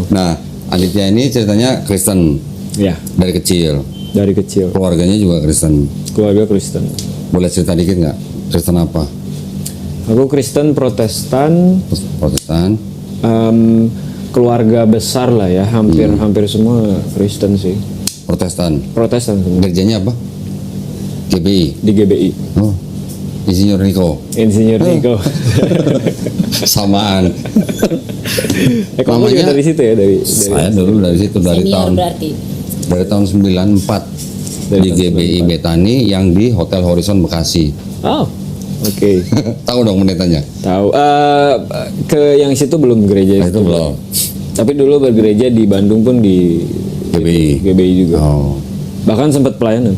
Nah, Aditya ini ceritanya Kristen Ya, dari kecil. dari kecil. Keluarganya juga Kristen. Keluarga Kristen. Boleh cerita dikit nggak? Kristen apa? Aku Kristen Protestan. Protestan. Keluarga besar lah ya, hampir semua Kristen sih. Protestan. Protestan semua. Gerjanya apa? GBI. Di GBI. Oh, Insinyur Niko. Insinyur Niko. Samaan. Kamu juga dari situ ya, dari Saya dulu dari situ dari Senior tahun berarti. dari tahun 94 Dari di tahun GBI Betani yang di Hotel Horizon Bekasi. Oh, oke. Tahu dong pendetanya? Tahu. Ke yang situ belum gereja Itu belum. Tapi dulu bergereja di Bandung pun di GBI. GBI juga. Oh. Bahkan sempat pelayanan.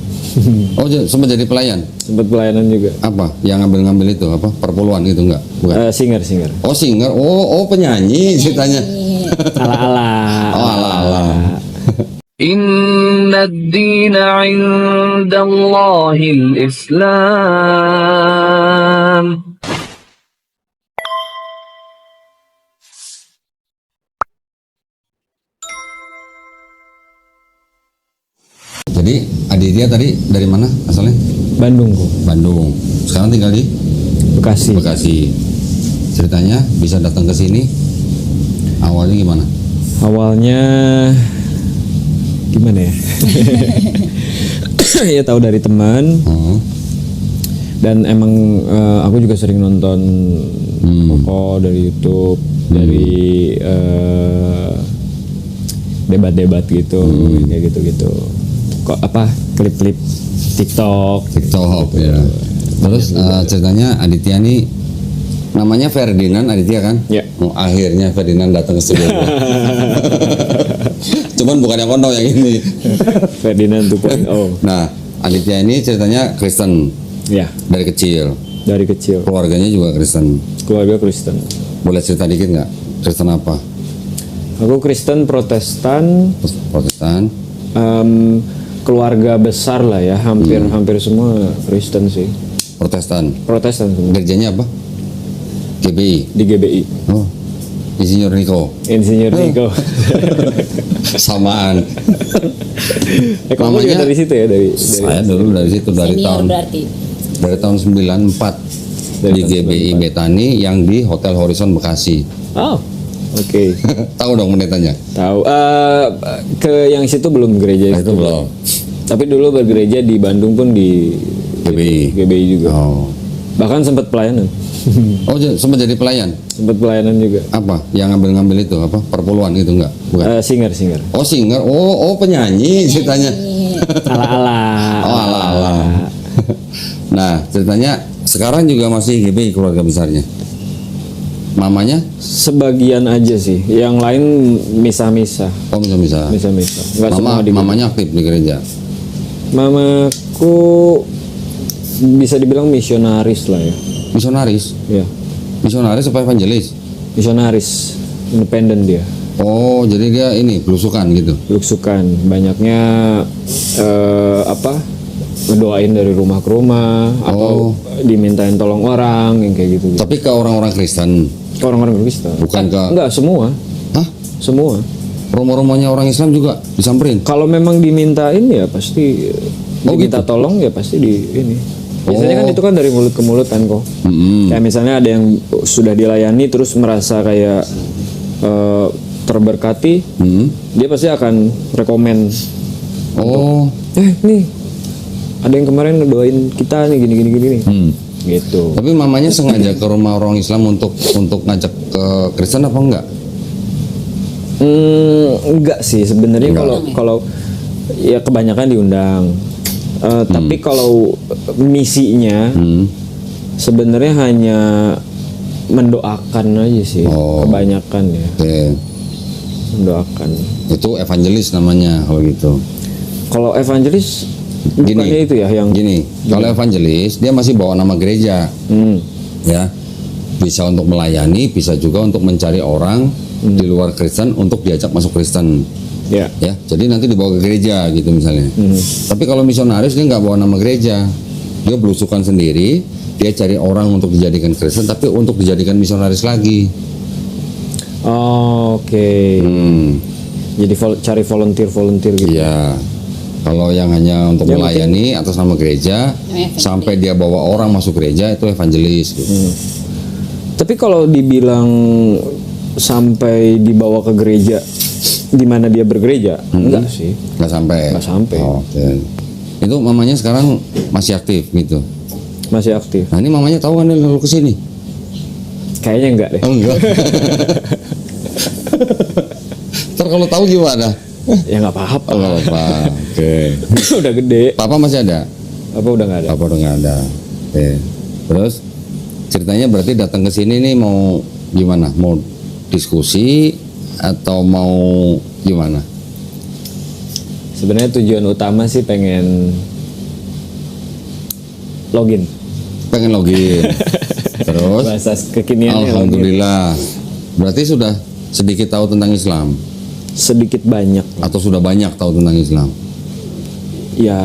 Oh, sempat jadi pelayan. Sempat pelayanan juga. Apa? Yang ngambil-ngambil itu apa? Perpuluhan gitu enggak? Bukan. Singer. Oh, singer. Oh, penyanyi ceritanya. Ala-ala. Oh, ala-ala. إن الدين عند الله الإسلام. Jadi Aditya tadi dari mana asalnya? Bandung kok. Bandung. Sekarang tinggal di Bekasi. Bekasi. Ceritanya bisa datang ke sini awalnya gimana? Awalnya gimana ya? Ya tahu dari teman Oh. dan emang aku juga sering nonton Koko dari YouTube, dari debat-debat gitu, kayak gitu-gitu. Kok apa klip-klip TikTok Ya. Terus ceritanya Aditya nih namanya Ferdinand Aditya kan? Ya. Oh, akhirnya Ferdinand datang ke studio. Cuman bukan yang kondong yang ini. Ferdinand 2.0. Nah, Aditya ini ceritanya Kristen Ya, dari kecil. dari kecil. Keluarganya juga Kristen. Keluarga Kristen. Boleh cerita dikit nggak? Kristen apa? Aku Kristen Protestan. Protestan. Keluarga besar lah ya, hampir semua Kristen sih. Protestan. Protestan semua. Gerjanya apa? GBI. Di GBI. Oh, Insinyur Niko. Insinyur Niko. Samaan. Kamu juga dari situ ya, dari Saya dulu dari situ dari Senior tahun berarti. dari tahun 94 di tahun GBI Betani yang di Hotel Horizon Bekasi. Oh, oke. Tahu dong pendetanya? Tahu. Ke yang situ belum gereja Itu belum. Tapi dulu bergereja di Bandung pun di GBI juga. Oh. Bahkan sempat pelayanan. Oh, sempat jadi pelayan. Sempat pelayanan juga. Apa? Yang ngambil-ngambil itu apa? Perpuluhan gitu enggak? Bukan. Singer. Oh, singer. Oh, penyanyi ceritanya. Ala-ala. Oh, ala-ala. Nah, ceritanya sekarang juga masih GBI keluarga besarnya. Mamanya? Sebagian aja sih. Yang lain misah-misah. Oh, bisa. Misah-misah. Nggak semua di Mamanya aktif di gereja. Mamaku bisa dibilang misionaris lah ya. Misionaris. Ya, Misionaris apa evangelis? misionaris. Independen dia. Oh, jadi dia ini belusukan gitu. Belusukan. Banyaknya ngedoain dari rumah ke rumah atau dimintain tolong orang yang kayak gitu. Tapi ke orang-orang Kristen, Ke orang-orang Kristen. bukan ke Enggak semua. Hah? Semua. Rumah-rumahnya orang Islam juga disamperin. Kalau memang dimintain ya pasti diminta gitu? tolong ya pasti di ini. Biasanya kan itu kan dari mulut ke mulut kan kok. Kayak misalnya ada yang sudah dilayani terus merasa kayak terberkati, dia pasti akan rekomen. Oh, Nih ada yang kemarin ngedoain kita nih gini. Gitu. tapi mamanya sengaja ke rumah orang Islam untuk ngajak ke Kristen apa enggak? Enggak sih sebenarnya kalau ya kebanyakan diundang. Tapi kalau misinya sebenarnya hanya mendoakan aja sih, kebanyakan ya. Oke. Mendoakan. Itu evangelis namanya kalau gitu. Kalau evangelis bukannya itu ya yang Gini, kalau evangelis dia masih bawa nama gereja. Ya. Bisa untuk melayani, bisa juga untuk mencari orang di luar Kristen untuk diajak masuk Kristen. ya. Ya, jadi nanti dibawa ke gereja gitu misalnya. Tapi kalau misionaris dia nggak bawa nama gereja, dia belusukan sendiri, dia cari orang untuk dijadikan Kristen, tapi untuk dijadikan misionaris lagi. Oke. Jadi cari volunteer gitu. Iya. Kalau yang hanya untuk Yang melayani atas nama gereja, sampai dia bawa orang masuk gereja itu evangelis gitu. Tapi kalau dibilang sampai dibawa ke gereja di mana dia bergereja, enggak sih. Nggak sampai. Nggak sampai. Oke. Itu mamanya sekarang masih aktif gitu. Masih aktif. Nah ini mamanya tahu kan lu kesini? Kayaknya enggak deh. Oh enggak. Ntar kalau tahu gimana? Ya nggak apa-apa. Oh, nggak apa. Oke. Udah gede. Papa masih ada? Apa udah nggak ada? Papa udah nggak ada. Oke. Terus ceritanya berarti datang ke sini nih mau gimana? Mau diskusi atau mau gimana? Sebenarnya tujuan utama sih pengen login. Pengen login. Terus? Bahasa kekiniannya login. Alhamdulillah. Berarti sudah sedikit tahu tentang Islam Sedikit banyak. atau sudah banyak tahu tentang Islam? Ya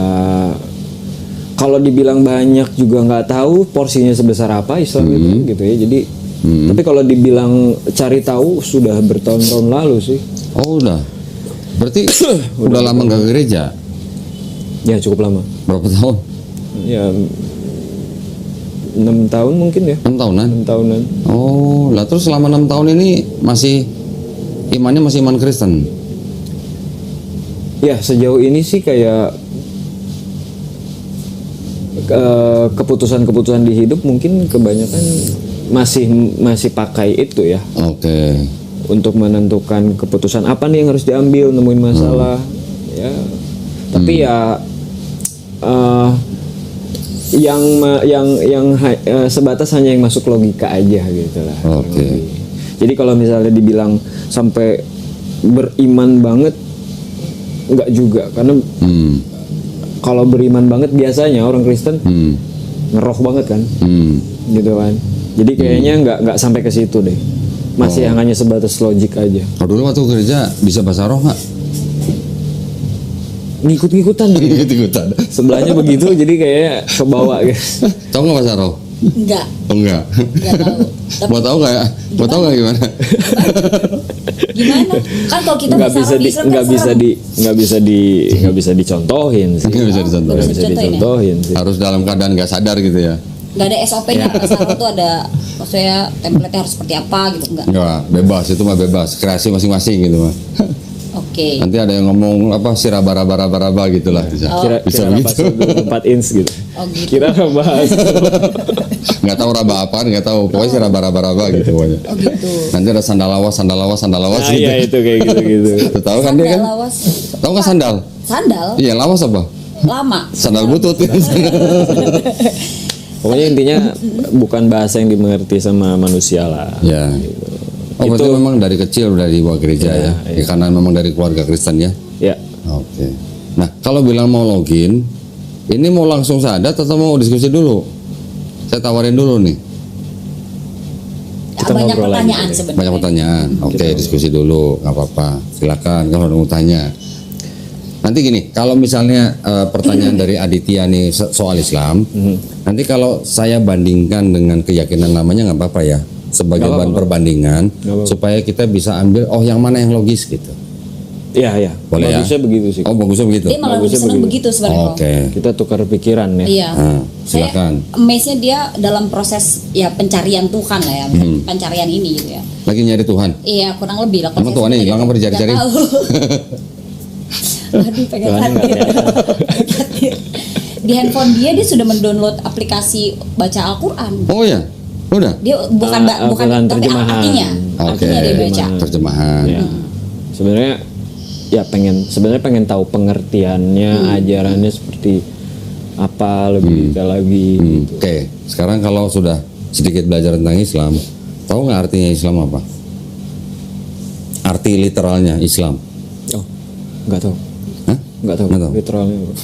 kalau dibilang banyak juga nggak tahu porsinya sebesar apa Islam itu gitu ya. Jadi tapi kalau dibilang cari tahu sudah bertahun-tahun lalu sih. Oh udah. Berarti udah lama nggak ke gereja? Ya cukup lama. Berapa tahun? Ya 6 tahun mungkin ya. 6 tahunan? 6 tahunan. Oh, lah terus selama 6 tahun ini masih imannya masih iman Kristen? Ya sejauh ini sih kayak keputusan-keputusan di hidup mungkin kebanyakan masih pakai itu ya. Oke. Untuk menentukan keputusan apa nih yang harus diambil, nemuin masalah ya. Tapi ya sebatas hanya yang masuk logika aja gitu lah. Oke. Jadi kalau misalnya dibilang sampai beriman banget enggak juga, karena kalau beriman banget biasanya orang Kristen ngeroh banget kan. Gitu kan. Jadi kayaknya nggak sampai ke situ deh. Masih yang hanya sebatas logik aja. Kalau dulu waktu gereja bisa bahasa roh nggak? Ngikut-ngikutan gitu. Ngikut-ngikutan. Sebelahnya begitu jadi kayak kebawa guys. Tahu nggak bahasa roh? Enggak, Oh enggak. enggak tahu. Tapi Mau tahu nggak ya? Mau tahu nggak gimana? gimana? Kan kalau kita nggak bahasa bisa Arab di Islam nggak kan bisa serem. di nggak bisa dicontohin sih. Nggak bisa dicontohin. Nggak bisa Dicontohin ya? dicontohin sih. Harus dalam keadaan nggak sadar gitu ya? Nggak ada SOP-nya. Bahasa Arab tuh ada, maksudnya template-nya harus seperti apa gitu, enggak? Enggak, bebas itu mah bebas. Kreasi masing-masing gitu mah. Oke. Nanti ada yang ngomong apa sih raba-raba gitulah bisa. Kira Bisa kira begitu. 4 inch gitu. Oh gitu. Kira bahas. Nggak tahu raba apaan, nggak tahu. Pokoknya sih raba-raba gitu pokoknya. Oh gitu. Nanti ada sandal lawas Nah, gitu. iya itu kayak gitu-gitu. Tahu kan dia Sandal kan? lawas. Tahu nggak sandal? Sandal Iya, lawas apa? lama. Sandal butut. Pokoknya intinya bukan bahasa yang dimengerti sama manusia lah. Ya. Oh, berarti memang dari kecil udah dibawa gereja ya? Ya, karena memang dari keluarga Kristen ya? Ya. Oke. Nah, kalau bilang mau login, ini mau langsung sadat atau mau diskusi dulu? Saya tawarin dulu nih. Kita Banyak ngobrol lagi pertanyaan deh. sebenarnya. Banyak pertanyaan. Oke, diskusi dulu, nggak apa-apa. Silakan kalau mau tanya. Nanti gini, kalau misalnya pertanyaan dari Aditya nih soal Islam, nanti kalau saya bandingkan dengan keyakinan namanya nggak apa-apa ya, sebagai Nggak bahan apa-apa. perbandingan, apa-apa. supaya kita bisa ambil yang mana yang logis gitu. Iya, iya. Boleh ya? Bagusnya begitu sih. Oh, bagusnya begitu. Dia malah lebih Bagusnya seneng begitu. begitu sebenarnya. Kok. Oke. Kita tukar pikiran ya. Iya. Nah, Saya silakan. amaze-nya dia dalam proses ya pencarian Tuhan lah ya, pencarian ini gitu ya. Lagi nyari Tuhan. Iya, kurang lebih lah. Emang Tuhannya hilang apa dicari-cari? Nggak tahu. Aduh, pengen Tuhannya nggak hadir. Di handphone dia sudah mendownload aplikasi baca Al-Quran. Oh ya, udah. Dia bukan bukan Al-Quran tapi terjemahan. artinya, Oke. artinya dia baca. Terjemahan. Ya. Sebenarnya ya pengen tahu pengertiannya, ajarannya seperti apa lebih detail lagi. Oke, sekarang kalau sudah sedikit belajar tentang Islam, tahu nggak artinya Islam apa? Arti literalnya Islam. Oh, nggak tahu. Hah? Nggak tahu. Nggak tahu. Literalnya apa?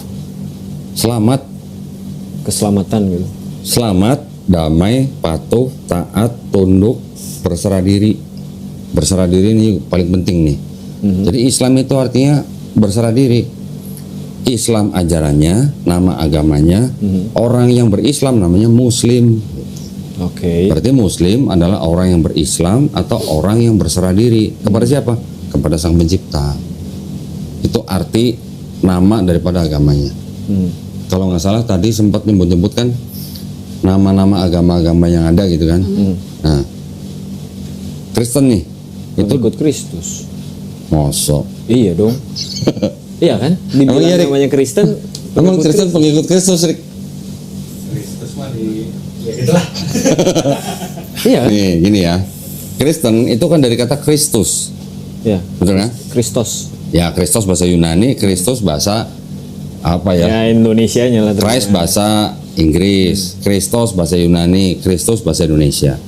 Selamat, Keselamatan gitu. selamat, damai, patuh, taat, tunduk, berserah diri. Berserah diri ini paling penting nih. Jadi Islam itu artinya berserah diri. Islam ajarannya, nama agamanya, orang yang berislam namanya Muslim. Oke. Berarti Muslim adalah orang yang berislam atau orang yang berserah diri kepada siapa? Kepada Sang Pencipta. Itu arti nama daripada agamanya. Kalau nggak salah tadi sempat nyebut-nyebutkan nama-nama agama-agama yang ada gitu kan. Nah, Kristen nih, itu Ikut Kristus. mosok. Iya dong. Iya kan? Emang Dibilang iya, Rik? namanya Kristen. Emang pengikut Kristen pengikut Kristus, Rik? Iya. Nih, gini ya. Kristen itu kan dari kata Kristus, Ya. betul kan? Kristos. Ya, Kristus bahasa Yunani, Kristus bahasa apa ya? Ya Indonesianya lah. Christ bahasa Inggris, Kristus bahasa Yunani, Kristus bahasa Indonesia.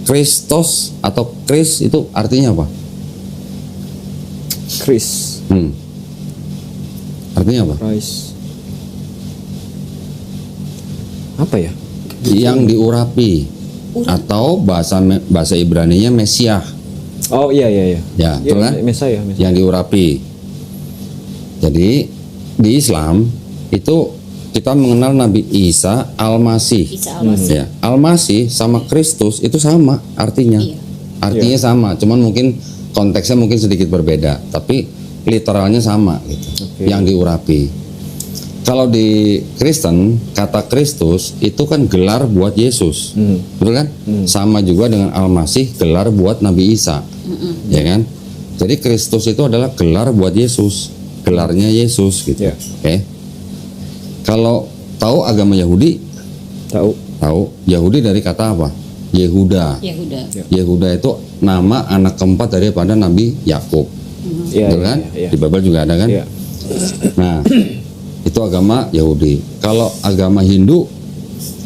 Kristus atau Kris itu artinya apa? Kris. Artinya apa? Christ. Apa ya? Yang diurapi atau bahasa Ibraninya Mesiah. Oh iya iya iya. Ya, betul kan? Mesaya. Yang diurapi. Jadi di Islam itu kita mengenal Nabi Isa Al-Masih. Isa Al-Masih. Ya, Al-Masih sama Kristus itu sama artinya. Iya. Artinya sama, cuman mungkin konteksnya mungkin sedikit berbeda, tapi literalnya sama gitu. Oke. Yang diurapi. Kalau di Kristen kata Kristus itu kan gelar buat Yesus, betul kan? Sama juga dengan Al-Masih gelar buat Nabi Isa, ya kan? Jadi Kristus itu adalah gelar buat Yesus, gelarnya Yesus gitu. Ya. Oke. Kalau tahu agama Yahudi, tahu Yahudi dari kata apa? Yehuda. Yahuda. Yehuda itu nama anak keempat daripada Nabi Yakub, Iya. betul kan? Iya. Di Babel juga ada kan? Iya. Nah, itu agama Yahudi. Kalau agama Hindu,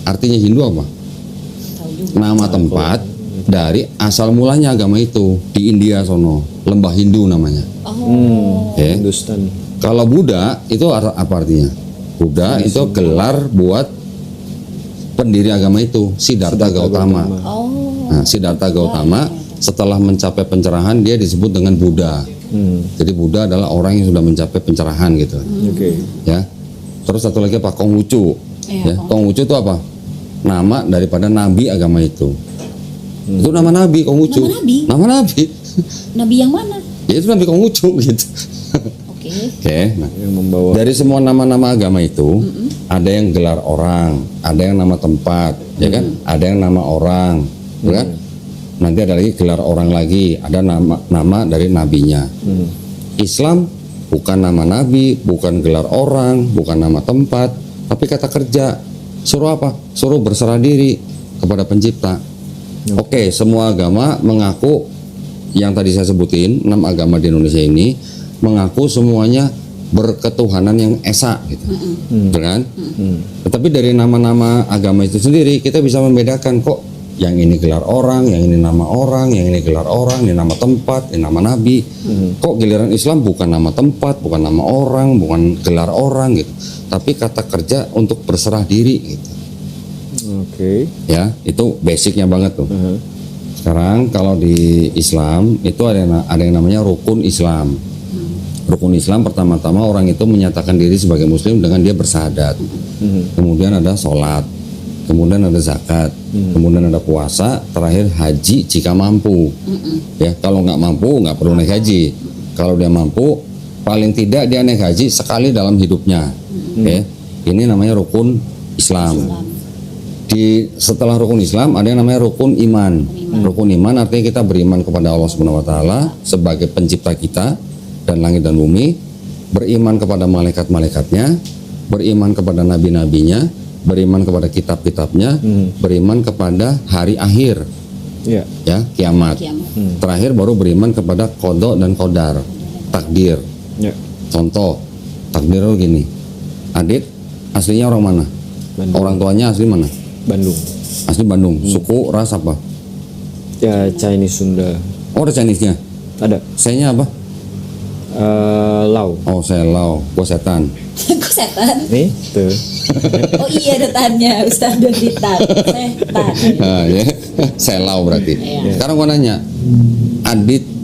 artinya Hindu apa? Tahu juga. Nama tempat dari asal mulanya agama itu di India sono, lembah Hindu namanya. Oh. Oke. Hindustan. Kalau Buddha itu apa artinya? Buddha itu gelar buat pendiri agama itu, Siddhartha Gautama. Oh. Nah, Siddhartha Gautama setelah mencapai pencerahan dia disebut dengan Buddha. Jadi Buddha adalah orang yang sudah mencapai pencerahan gitu. Oke. Ya. Terus satu lagi apa? Konghucu. Iya, Ya, Konghucu itu apa? Nama daripada nabi agama itu. Itu nama nabi Konghucu. Nama nabi? Nama nabi. Nabi yang mana? Ya itu nabi Konghucu gitu. Oke. Oke, nah Yang membawa. dari semua nama-nama agama itu ada yang gelar orang, ada yang nama tempat, ya kan? Ada yang nama orang, ya kan? Nanti ada lagi gelar orang lagi, ada nama dari nabinya. Islam bukan nama nabi, bukan gelar orang, bukan nama tempat, tapi kata kerja. Suruh apa? Suruh berserah diri kepada Pencipta. Oke, semua agama mengaku yang tadi saya sebutin, 6 agama di Indonesia ini mengaku semuanya berketuhanan yang esa gitu. Betul kan? Tetapi dari nama-nama agama itu sendiri kita bisa membedakan kok yang ini gelar orang, yang ini nama orang, yang ini gelar orang, ini nama tempat, ini nama nabi. Kok giliran Islam bukan nama tempat, bukan nama orang, bukan gelar orang gitu. Tapi kata kerja untuk berserah diri gitu. Oke. Ya, itu basicnya banget tuh. Sekarang kalau di Islam itu ada yang namanya rukun Islam. Rukun Islam pertama-tama orang itu menyatakan diri sebagai muslim dengan dia bersahadat. Kemudian ada sholat, kemudian ada zakat, kemudian ada puasa, terakhir haji jika mampu. Ya, kalau nggak mampu nggak perlu naik haji. Kalau dia mampu, paling tidak dia naik haji sekali dalam hidupnya. Oke, ini namanya rukun Islam. Setelah rukun Islam ada yang namanya rukun iman. Rukun iman artinya kita beriman kepada Allah Subhanahu Wa Taala sebagai pencipta kita dan langit dan bumi, beriman kepada malaikat-malaikatnya, beriman kepada nabi-nabinya, beriman kepada kitab-kitabnya, beriman kepada hari akhir, Iya. ya, kiamat. Terakhir baru beriman kepada qada dan qadar, takdir. Ya. Contoh, takdir itu gini. Adit aslinya orang mana? Bandung. Orang tuanya asli mana? Bandung. Asli Bandung. Suku, ras apa? Ya Chinese Sunda. Oh, ada Chinese-nya. Ada. Saya apa? Lau. Oh, saya Lau. Gua setan. Kok setan? Nih tuh. Oh iya detannya Ustaz Dita. Setan. Nah, ya. Saya Lau berarti. Iya. Sekarang gua nanya,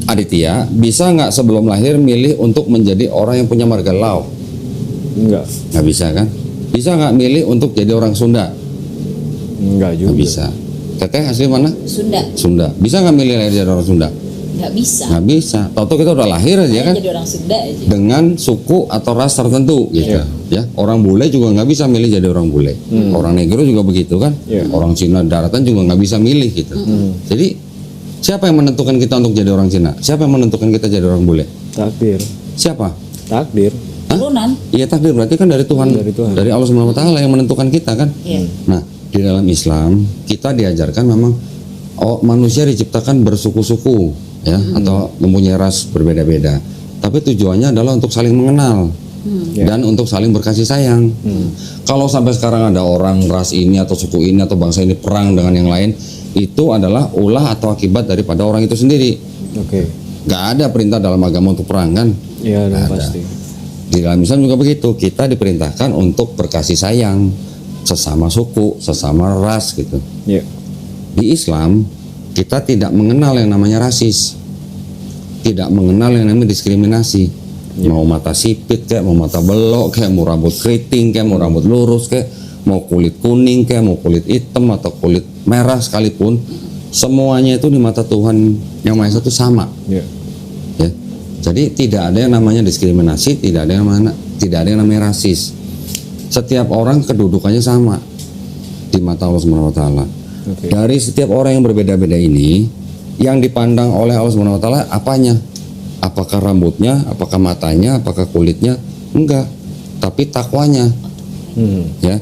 Aditya bisa nggak sebelum lahir milih untuk menjadi orang yang punya marga Lau? Enggak. Nggak bisa kan? Bisa nggak milih untuk jadi orang Sunda? Enggak juga. Nggak bisa. Teteh asli mana? Sunda Sunda. Bisa nggak milih lahir jadi orang Sunda? nggak bisa. Nggak bisa. Tahu-tahu kita udah lahir aja kan Jadi orang Sunda aja. dengan suku atau ras tertentu gitu. Ya, orang bule juga nggak bisa milih jadi orang bule. Orang negro juga begitu kan. Orang Cina daratan juga nggak bisa milih gitu. Jadi siapa yang menentukan kita untuk jadi orang Cina? Siapa yang menentukan kita jadi orang bule? Takdir. Siapa? Takdir. Turunan. Iya takdir berarti kan dari Tuhan, dari Allah Subhanahu wa taala yang menentukan kita kan. Iya. Nah, di dalam Islam kita diajarkan memang manusia diciptakan bersuku-suku ya atau mempunyai ras berbeda-beda. Tapi tujuannya adalah untuk saling mengenal dan untuk saling berkasih sayang. Kalau sampai sekarang ada orang ras ini atau suku ini atau bangsa ini perang dengan yang lain, itu adalah ulah atau akibat daripada orang itu sendiri. Oke. Gak ada perintah dalam agama untuk perang kan? Iya, Nggak ada. pasti. Di dalam Islam juga begitu, kita diperintahkan untuk berkasih sayang sesama suku, sesama ras gitu. Iya. Di Islam kita tidak mengenal yang namanya rasis, tidak mengenal yang namanya diskriminasi. Mau mata sipit kayak, mau mata belok kayak, mau rambut keriting kayak, mau rambut lurus kayak, mau kulit kuning kayak, mau kulit hitam atau kulit merah sekalipun, semuanya itu di mata Tuhan yang Maha Esa itu sama. Iya. Ya. Jadi tidak ada yang namanya diskriminasi, tidak ada yang namanya rasis. Setiap orang kedudukannya sama di mata Allah Subhanahu wa taala. Oke. Dari setiap orang yang berbeda-beda ini, yang dipandang oleh Allah Subhanahu wa taala apanya? Apakah rambutnya, apakah matanya, apakah kulitnya? Enggak. Tapi takwanya. Ya.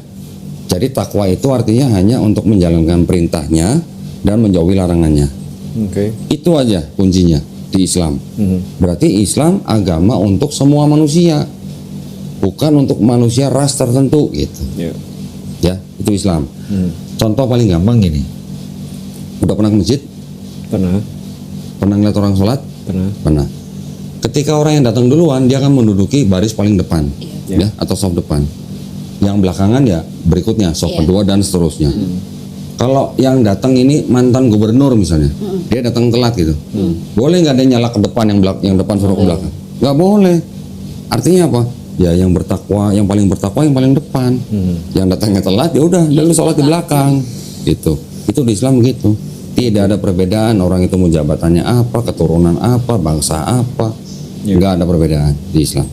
Jadi takwa itu artinya hanya untuk menjalankan perintahnya dan menjauhi larangannya. Oke. Itu aja kuncinya di Islam. Berarti Islam agama untuk semua manusia, bukan untuk manusia ras tertentu gitu. Iya. Ya, itu Islam. Contoh paling gampang gini. Udah pernah ke masjid? Pernah. Pernah ngeliat orang sholat? Pernah. Pernah. Ketika orang yang datang duluan, dia akan menduduki baris paling depan, Iya. ya, atau saf depan. Yang belakangan ya berikutnya, saf kedua dan seterusnya. Kalau yang datang ini mantan gubernur misalnya, dia datang telat gitu, boleh nggak dia nyala ke depan, yang depan suruh ke belakang? Nggak boleh. Artinya apa? Ya yang bertakwa, yang paling bertakwa yang paling depan. Yang datangnya telat ya udah, dia lu sholat di belakang. Gitu. Itu di Islam gitu. Tidak ada perbedaan orang itu mau jabatannya apa, keturunan apa, bangsa apa, nggak ada perbedaan di Islam.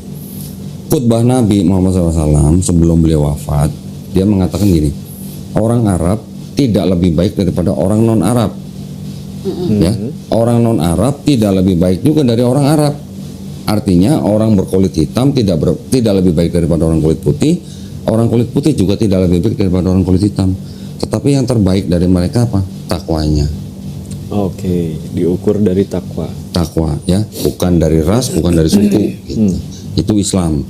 Khutbah Nabi Muhammad SAW sebelum beliau wafat, dia mengatakan gini, orang Arab tidak lebih baik daripada orang non Arab. Ya, orang non Arab tidak lebih baik juga dari orang Arab. Artinya orang berkulit hitam tidak lebih baik daripada orang kulit putih. Orang kulit putih juga tidak lebih baik daripada orang kulit hitam. Tetapi yang terbaik dari mereka apa? Takwanya. Oke, diukur dari takwa. Takwa ya, bukan dari ras, bukan dari suku gitu. Itu Islam.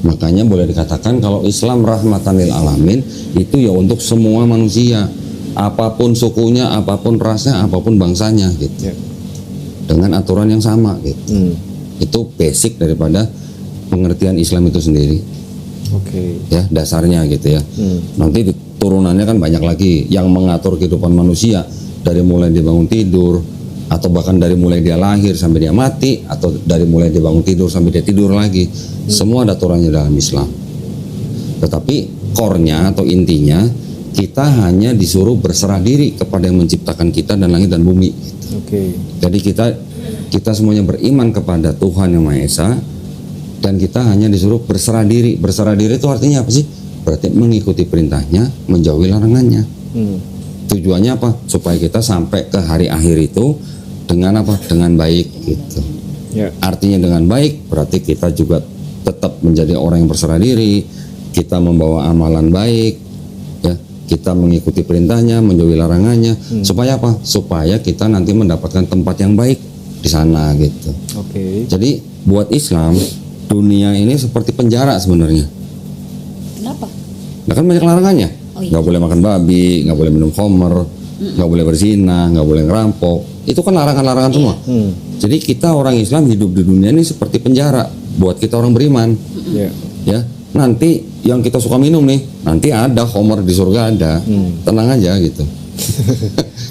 Makanya boleh dikatakan kalau Islam rahmatan lil alamin, itu ya untuk semua manusia, apapun sukunya, apapun rasnya, apapun bangsanya gitu. Ya. Dengan aturan yang sama gitu. Itu basic daripada pengertian Islam itu sendiri. Oke. Ya, dasarnya gitu ya. Nanti turunannya kan banyak lagi yang mengatur kehidupan manusia, dari mulai dia bangun tidur, atau bahkan dari mulai dia lahir sampai dia mati, atau dari mulai dia bangun tidur sampai dia tidur lagi. Semua ada aturannya dalam Islam. Tetapi core-nya atau intinya, kita hanya disuruh berserah diri kepada yang menciptakan kita dan langit dan bumi. Oke. Jadi kita semuanya beriman kepada Tuhan Yang Maha Esa, dan kita hanya disuruh berserah diri. Berserah diri itu artinya apa sih? Berarti mengikuti perintahnya, menjauhi larangannya. Tujuannya apa? Supaya kita sampai ke hari akhir itu dengan apa? Dengan baik gitu. Ya. Artinya dengan baik berarti kita juga tetap menjadi orang yang berserah diri, kita membawa amalan baik, ya, kita mengikuti perintahnya, menjauhi larangannya. Supaya apa? Supaya kita nanti mendapatkan tempat yang baik di sana gitu. Oke. Jadi buat Islam, dunia ini seperti penjara sebenarnya. Kenapa? Nah kan banyak larangannya. Oh iya. Nggak boleh makan babi, nggak boleh minum khamr, nggak boleh berzina, nggak boleh ngerampok. Itu kan larangan-larangan semua. Jadi kita orang Islam hidup di dunia ini seperti penjara buat kita orang beriman. Ya. Ya, nanti yang kita suka minum nih, nanti ada khamr di surga ada. Tenang aja gitu.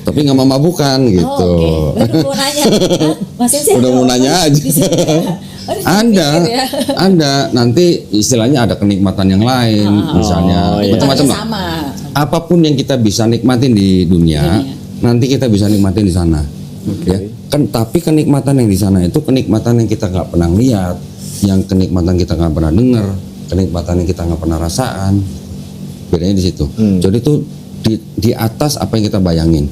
Tapi nggak memabukan gitu. Oh, oke. Baru mau nanya. Hah? Mas Ensi Udah mau nanya aja. di sini ya? Harus Ada, dipikir ya. ada. Nanti istilahnya ada kenikmatan yang lain, misalnya Oh, iya. macam-macam lah. Sama. apapun yang kita bisa nikmatin di dunia, nanti kita bisa nikmatin di sana. Ya, kan tapi kenikmatan yang di sana itu kenikmatan yang kita nggak pernah lihat, yang kenikmatan kita nggak pernah dengar, kenikmatan yang kita nggak pernah rasakan. Bedanya di situ. Jadi itu di atas apa yang kita bayangin.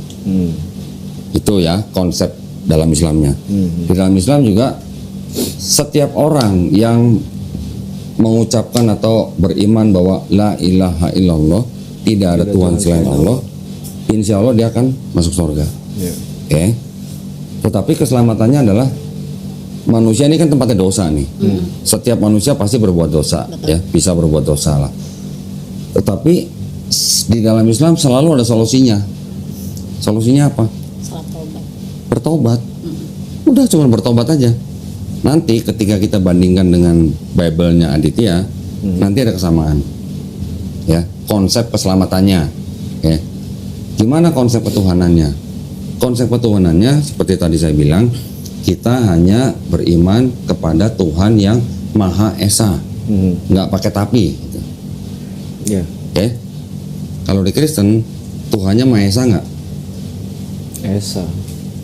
Itu ya konsep dalam Islamnya. Di dalam Islam juga setiap orang yang mengucapkan atau beriman bahwa la ilaha illallah, tidak ada Tuhan selain Allah, insya Allah dia akan masuk surga. Oke. Tetapi keselamatannya adalah manusia ini kan tempatnya dosa nih. Setiap manusia pasti berbuat dosa, ya, bisa berbuat dosa lah. Tetapi di dalam Islam selalu ada solusinya. Solusinya apa? Salat taubat. Bertobat. Udah cuma bertobat aja. Nanti ketika kita bandingkan dengan Bible-nya Aditya, nanti ada kesamaan. Ya, konsep keselamatannya. Ya. Gimana konsep ketuhanannya? Konsep ketuhanannya seperti tadi saya bilang, kita hanya beriman kepada Tuhan yang Maha Esa, nggak pakai tapi. Gitu. Oke? Kalau di Kristen, Tuhannya Maha Esa nggak? Esa.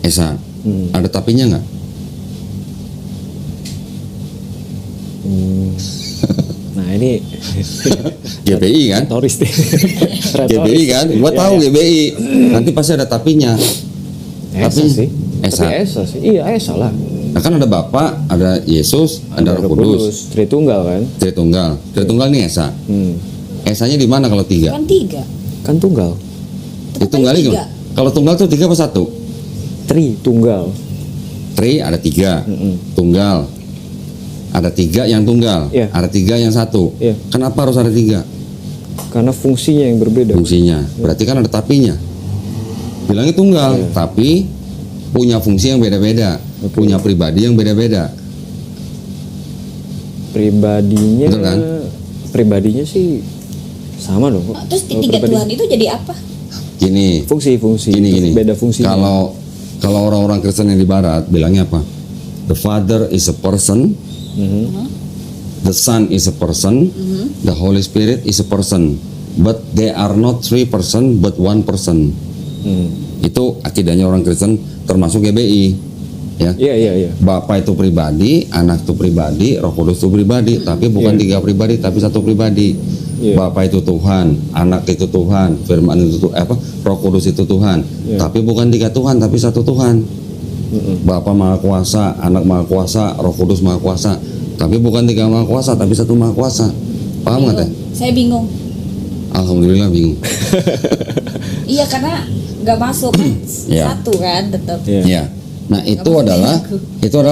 Esa. Ada tapinya nggak? Nah ini GBI kan? retoris deh. GBI kan? Gua tahu GBI. Nanti pasti ada tapinya. Esa Tapi- sih. Esa. Tapi Esa sih. Iya Esa lah. Nah kan ada Bapa, ada Yesus, ada Roh Kudus. Tritunggal kan. Tritunggal. Tritunggal nih Esa. Esanya di mana kalau tiga? Kan 3. Kan tunggal. Ditunggalin tiga. gimana? Kalau tunggal tuh 3 apa 1? Tritunggal. Tri ada 3, tunggal ada 3 yang tunggal, Iya. ada 3 yang 1. Iya. Kenapa harus ada 3 Karena fungsinya yang berbeda. fungsinya? Berarti kan ada tapinya. Bilangnya tunggal, tapi punya fungsi yang beda-beda, punya pribadi yang beda-beda. Pribadinya. Betul kan? Pribadinya sih sama dong. Terus Kalau 3 pribadi- Tuhan itu jadi apa? Gini, Fungsi. gini. Beda fungsinya. Kalau orang-orang Kristen yang di Barat bilangnya apa? The Father is a person, the Son is a person, the Holy Spirit is a person, but they are not 3 person, but 1 person. Itu akidahnya orang Kristen, termasuk GBI. Ya. Iya. Bapa itu pribadi, anak itu pribadi, Roh Kudus itu pribadi, tapi bukan 3 pribadi, tapi 1 pribadi. Bapa itu Tuhan, anak itu Tuhan, Firman itu Roh Kudus itu Tuhan, tapi bukan 3 Tuhan, tapi 1 Tuhan. Bapa Maha Kuasa, anak Maha Kuasa, Roh Kudus Maha Kuasa, tapi bukan 3 Maha Kuasa, tapi 1 Maha Kuasa. Paham nggak teh? Saya bingung. Alhamdulillah bingung. Iya karena nggak masuk kan Iya. 1 kan tetap. Ya. Nah itu adalah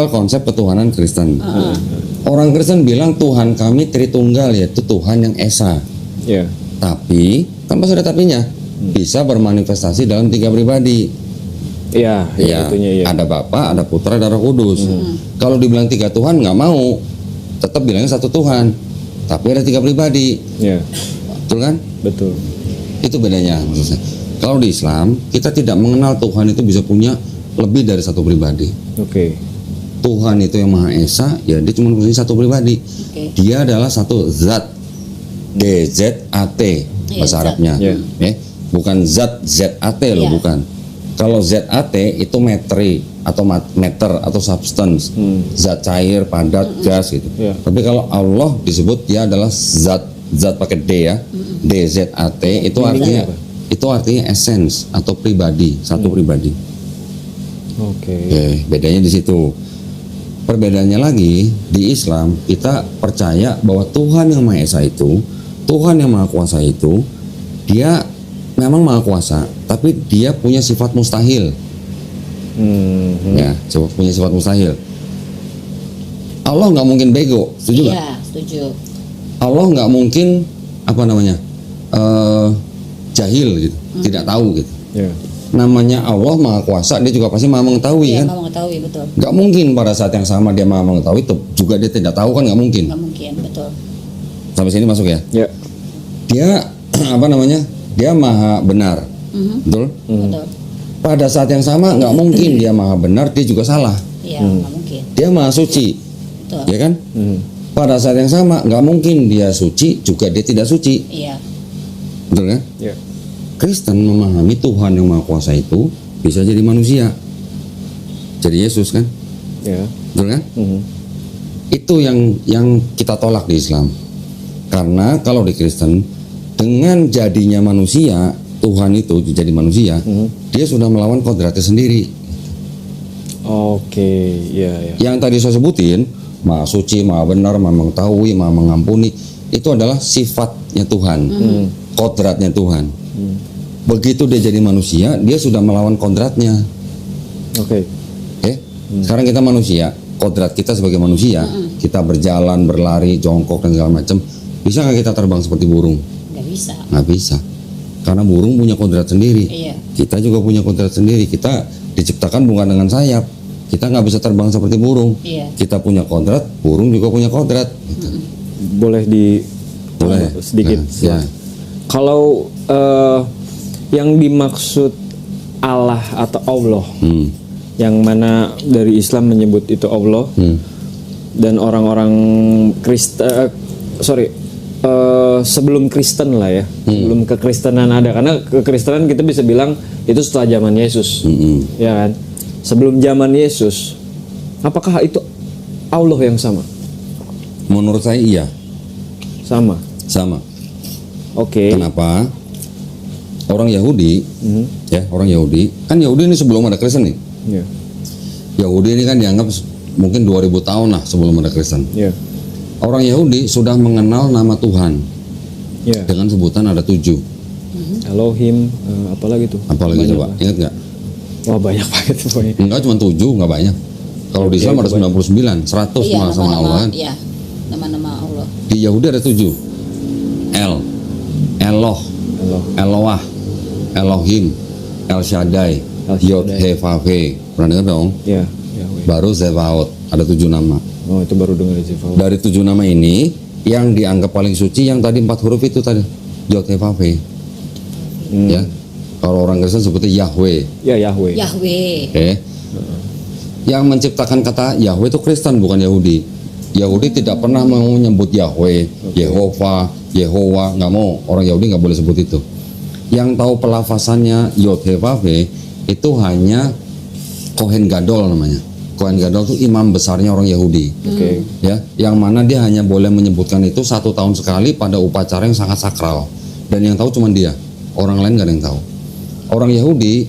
konsep ketuhanan Kristen. Uh-uh. Orang Kristen bilang Tuhan kami Tritunggal, yaitu Tuhan yang Esa. Iya. Tapi kan pasti ada tapinya. Bisa bermanifestasi dalam 3 pribadi. Iya. Ya, Itunya iya. ada Bapa, ada Putra, ada Roh Kudus. Kalau dibilang 3 Tuhan nggak mau, tetap bilangnya 1 Tuhan. Tapi ada 3 pribadi, Iya. betul kan? Betul. Itu bedanya maksud saya. Kalau di Islam kita tidak mengenal Tuhan itu bisa punya lebih dari 1 pribadi. Oke. Tuhan itu yang Maha Esa, ya dia cuma punya 1 pribadi. Oke. Dia adalah 1 zat, DZAT bahasa zat. Arabnya, Iya. bukan zat ZAT loh, Iya. bukan. Kalau ZAT itu materi atau meter atau substance, zat cair, padat, gas gitu. Iya. Tapi kalau Allah disebut dia adalah zat pakai D ya, DZAT itu artinya essence atau pribadi, 1 pribadi. Oke. Bedanya di situ. Perbedaannya lagi di Islam kita percaya bahwa Tuhan yang Maha Esa itu, Tuhan yang Maha Kuasa itu, dia memang Maha Kuasa, tapi dia punya sifat mustahil. Ya, punya sifat mustahil. Allah nggak mungkin bego, setuju nggak? Iya, setuju. Allah nggak mungkin jahil gitu, tidak tahu gitu. Iya. Namanya Allah Maha Kuasa, dia juga pasti Maha mengetahui Iya, kan? mau mengetahui betul. Nggak mungkin pada saat yang sama dia Maha mengetahui juga dia tidak tahu kan, nggak mungkin. Nggak mungkin, betul. Sampai sini masuk ya? Ya. Dia dia Maha benar, betul? Betul. Pada saat yang sama nggak mungkin dia Maha benar, dia juga salah. Iya, nggak mungkin. Dia Maha suci, Betul. ya kan? Pada saat yang sama nggak mungkin dia suci juga dia tidak suci, Iya. betul kan? Ya. Kristen memahami Tuhan yang Maha Kuasa itu bisa jadi manusia. Jadi Yesus kan? Ya. Betul kan? Mhm. Itu yang kita tolak di Islam. Karena kalau di Kristen dengan jadinya manusia, Tuhan itu jadi manusia, dia sudah melawan kodratnya sendiri. Oke, ya. Yang tadi saya sebutin, Maha Suci, Maha Benar, Maha Mengetahui, Maha Mengampuni, itu adalah sifatnya Tuhan, kodratnya Tuhan. Begitu dia jadi manusia, dia sudah melawan kodratnya. Oke. Oke? Sekarang kita manusia, kodrat kita sebagai manusia, kita berjalan, berlari, jongkok dan segala macam. Bisa nggak kita terbang seperti burung? Nggak bisa. Nggak bisa. Karena burung punya kodrat sendiri. Iya. Kita juga punya kodrat sendiri. Kita diciptakan bukan dengan sayap. Kita nggak bisa terbang seperti burung. Iya. Kita punya kodrat, burung juga punya kodrat. Gitu. Boleh Boleh. sedikit. Nah, ya. Kalau yang dimaksud Allah atau Allah, yang mana dari Islam menyebut itu Allah, dan orang-orang Kristen, sebelum Kristen lah ya, sebelum kekristenan ada, karena kekristenan kita bisa bilang itu setelah zaman Yesus, ya kan? Sebelum zaman Yesus, apakah itu Allah yang sama? Menurut saya iya, Sama. sama. Oke. Kenapa? Orang Yahudi, ya orang Yahudi, kan Yahudi ini sebelum ada Kristen nih. Ya. Yahudi ini kan dianggap mungkin 2000 tahun lah sebelum ada Kristen. Ya. Orang Yahudi sudah mengenal nama Tuhan Ya. dengan sebutan ada 7. Elohim, apalagi tuh? Apalagi Banyak, coba, Pak. ingat nggak? Wah, banyak banget pokoknya. Enggak, cuma 7, nggak banyak. Kalau di Islam ada 99, 100 Iya, malah sama Allah kan. Iya, nama-nama Allah. Di Yahudi ada 7. Eloh, Eloah, Elohim, El Shaddai, El Yod Shaddai. He Vav He. Pernah dengar dong? Ya. Yahweh. Baru Zevaot, ada 7 nama. Oh, itu baru dengar di Ziva. Dari 7 nama ini, yang dianggap paling suci yang tadi 4 huruf itu tadi, Yod He Vav He. Ya. Kalau orang Kristen sebutnya Yahweh. Ya, Yahweh. Yahweh. Oke. Yang menciptakan kata Yahweh itu Kristen, bukan Yahudi. Yahudi tidak pernah mau menyebut Yahweh, Yehova, Yehowa, nggak mau. Orang Yahudi nggak boleh sebut itu. Yang tahu pelafasannya Yod He Vav He itu hanya Kohen Gadol namanya. Kohen Gadol itu imam besarnya orang Yahudi. Oke. Ya, yang mana dia hanya boleh menyebutkan itu 1 tahun sekali pada upacara yang sangat sakral. Dan yang tahu cuma dia. Orang lain nggak ada yang tahu. Orang Yahudi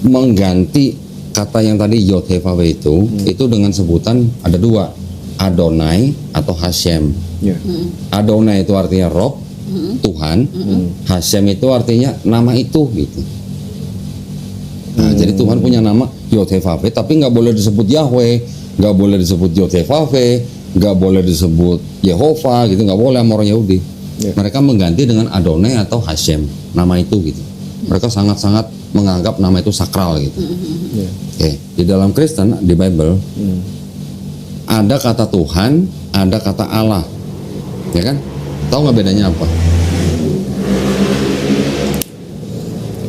mengganti kata yang tadi Yod He Vav He itu dengan sebutan ada 2. Adonai atau Hashem. Ya. Adonai itu artinya Rob, Tuhan. Hashem itu artinya nama itu gitu. Nah, jadi Tuhan punya nama Yod He Vav He, tapi nggak boleh disebut Yahweh, nggak boleh disebut Yod He Vav He, nggak boleh disebut Yehova gitu, nggak boleh sama orang Yahudi. Ya. Mereka mengganti dengan Adonai atau Hashem, nama itu gitu. Mereka sangat-sangat menganggap nama itu sakral gitu. Ya. Oke, di dalam Kristen di Bible ada kata Tuhan, ada kata Allah, ya kan? Tahu nggak bedanya apa?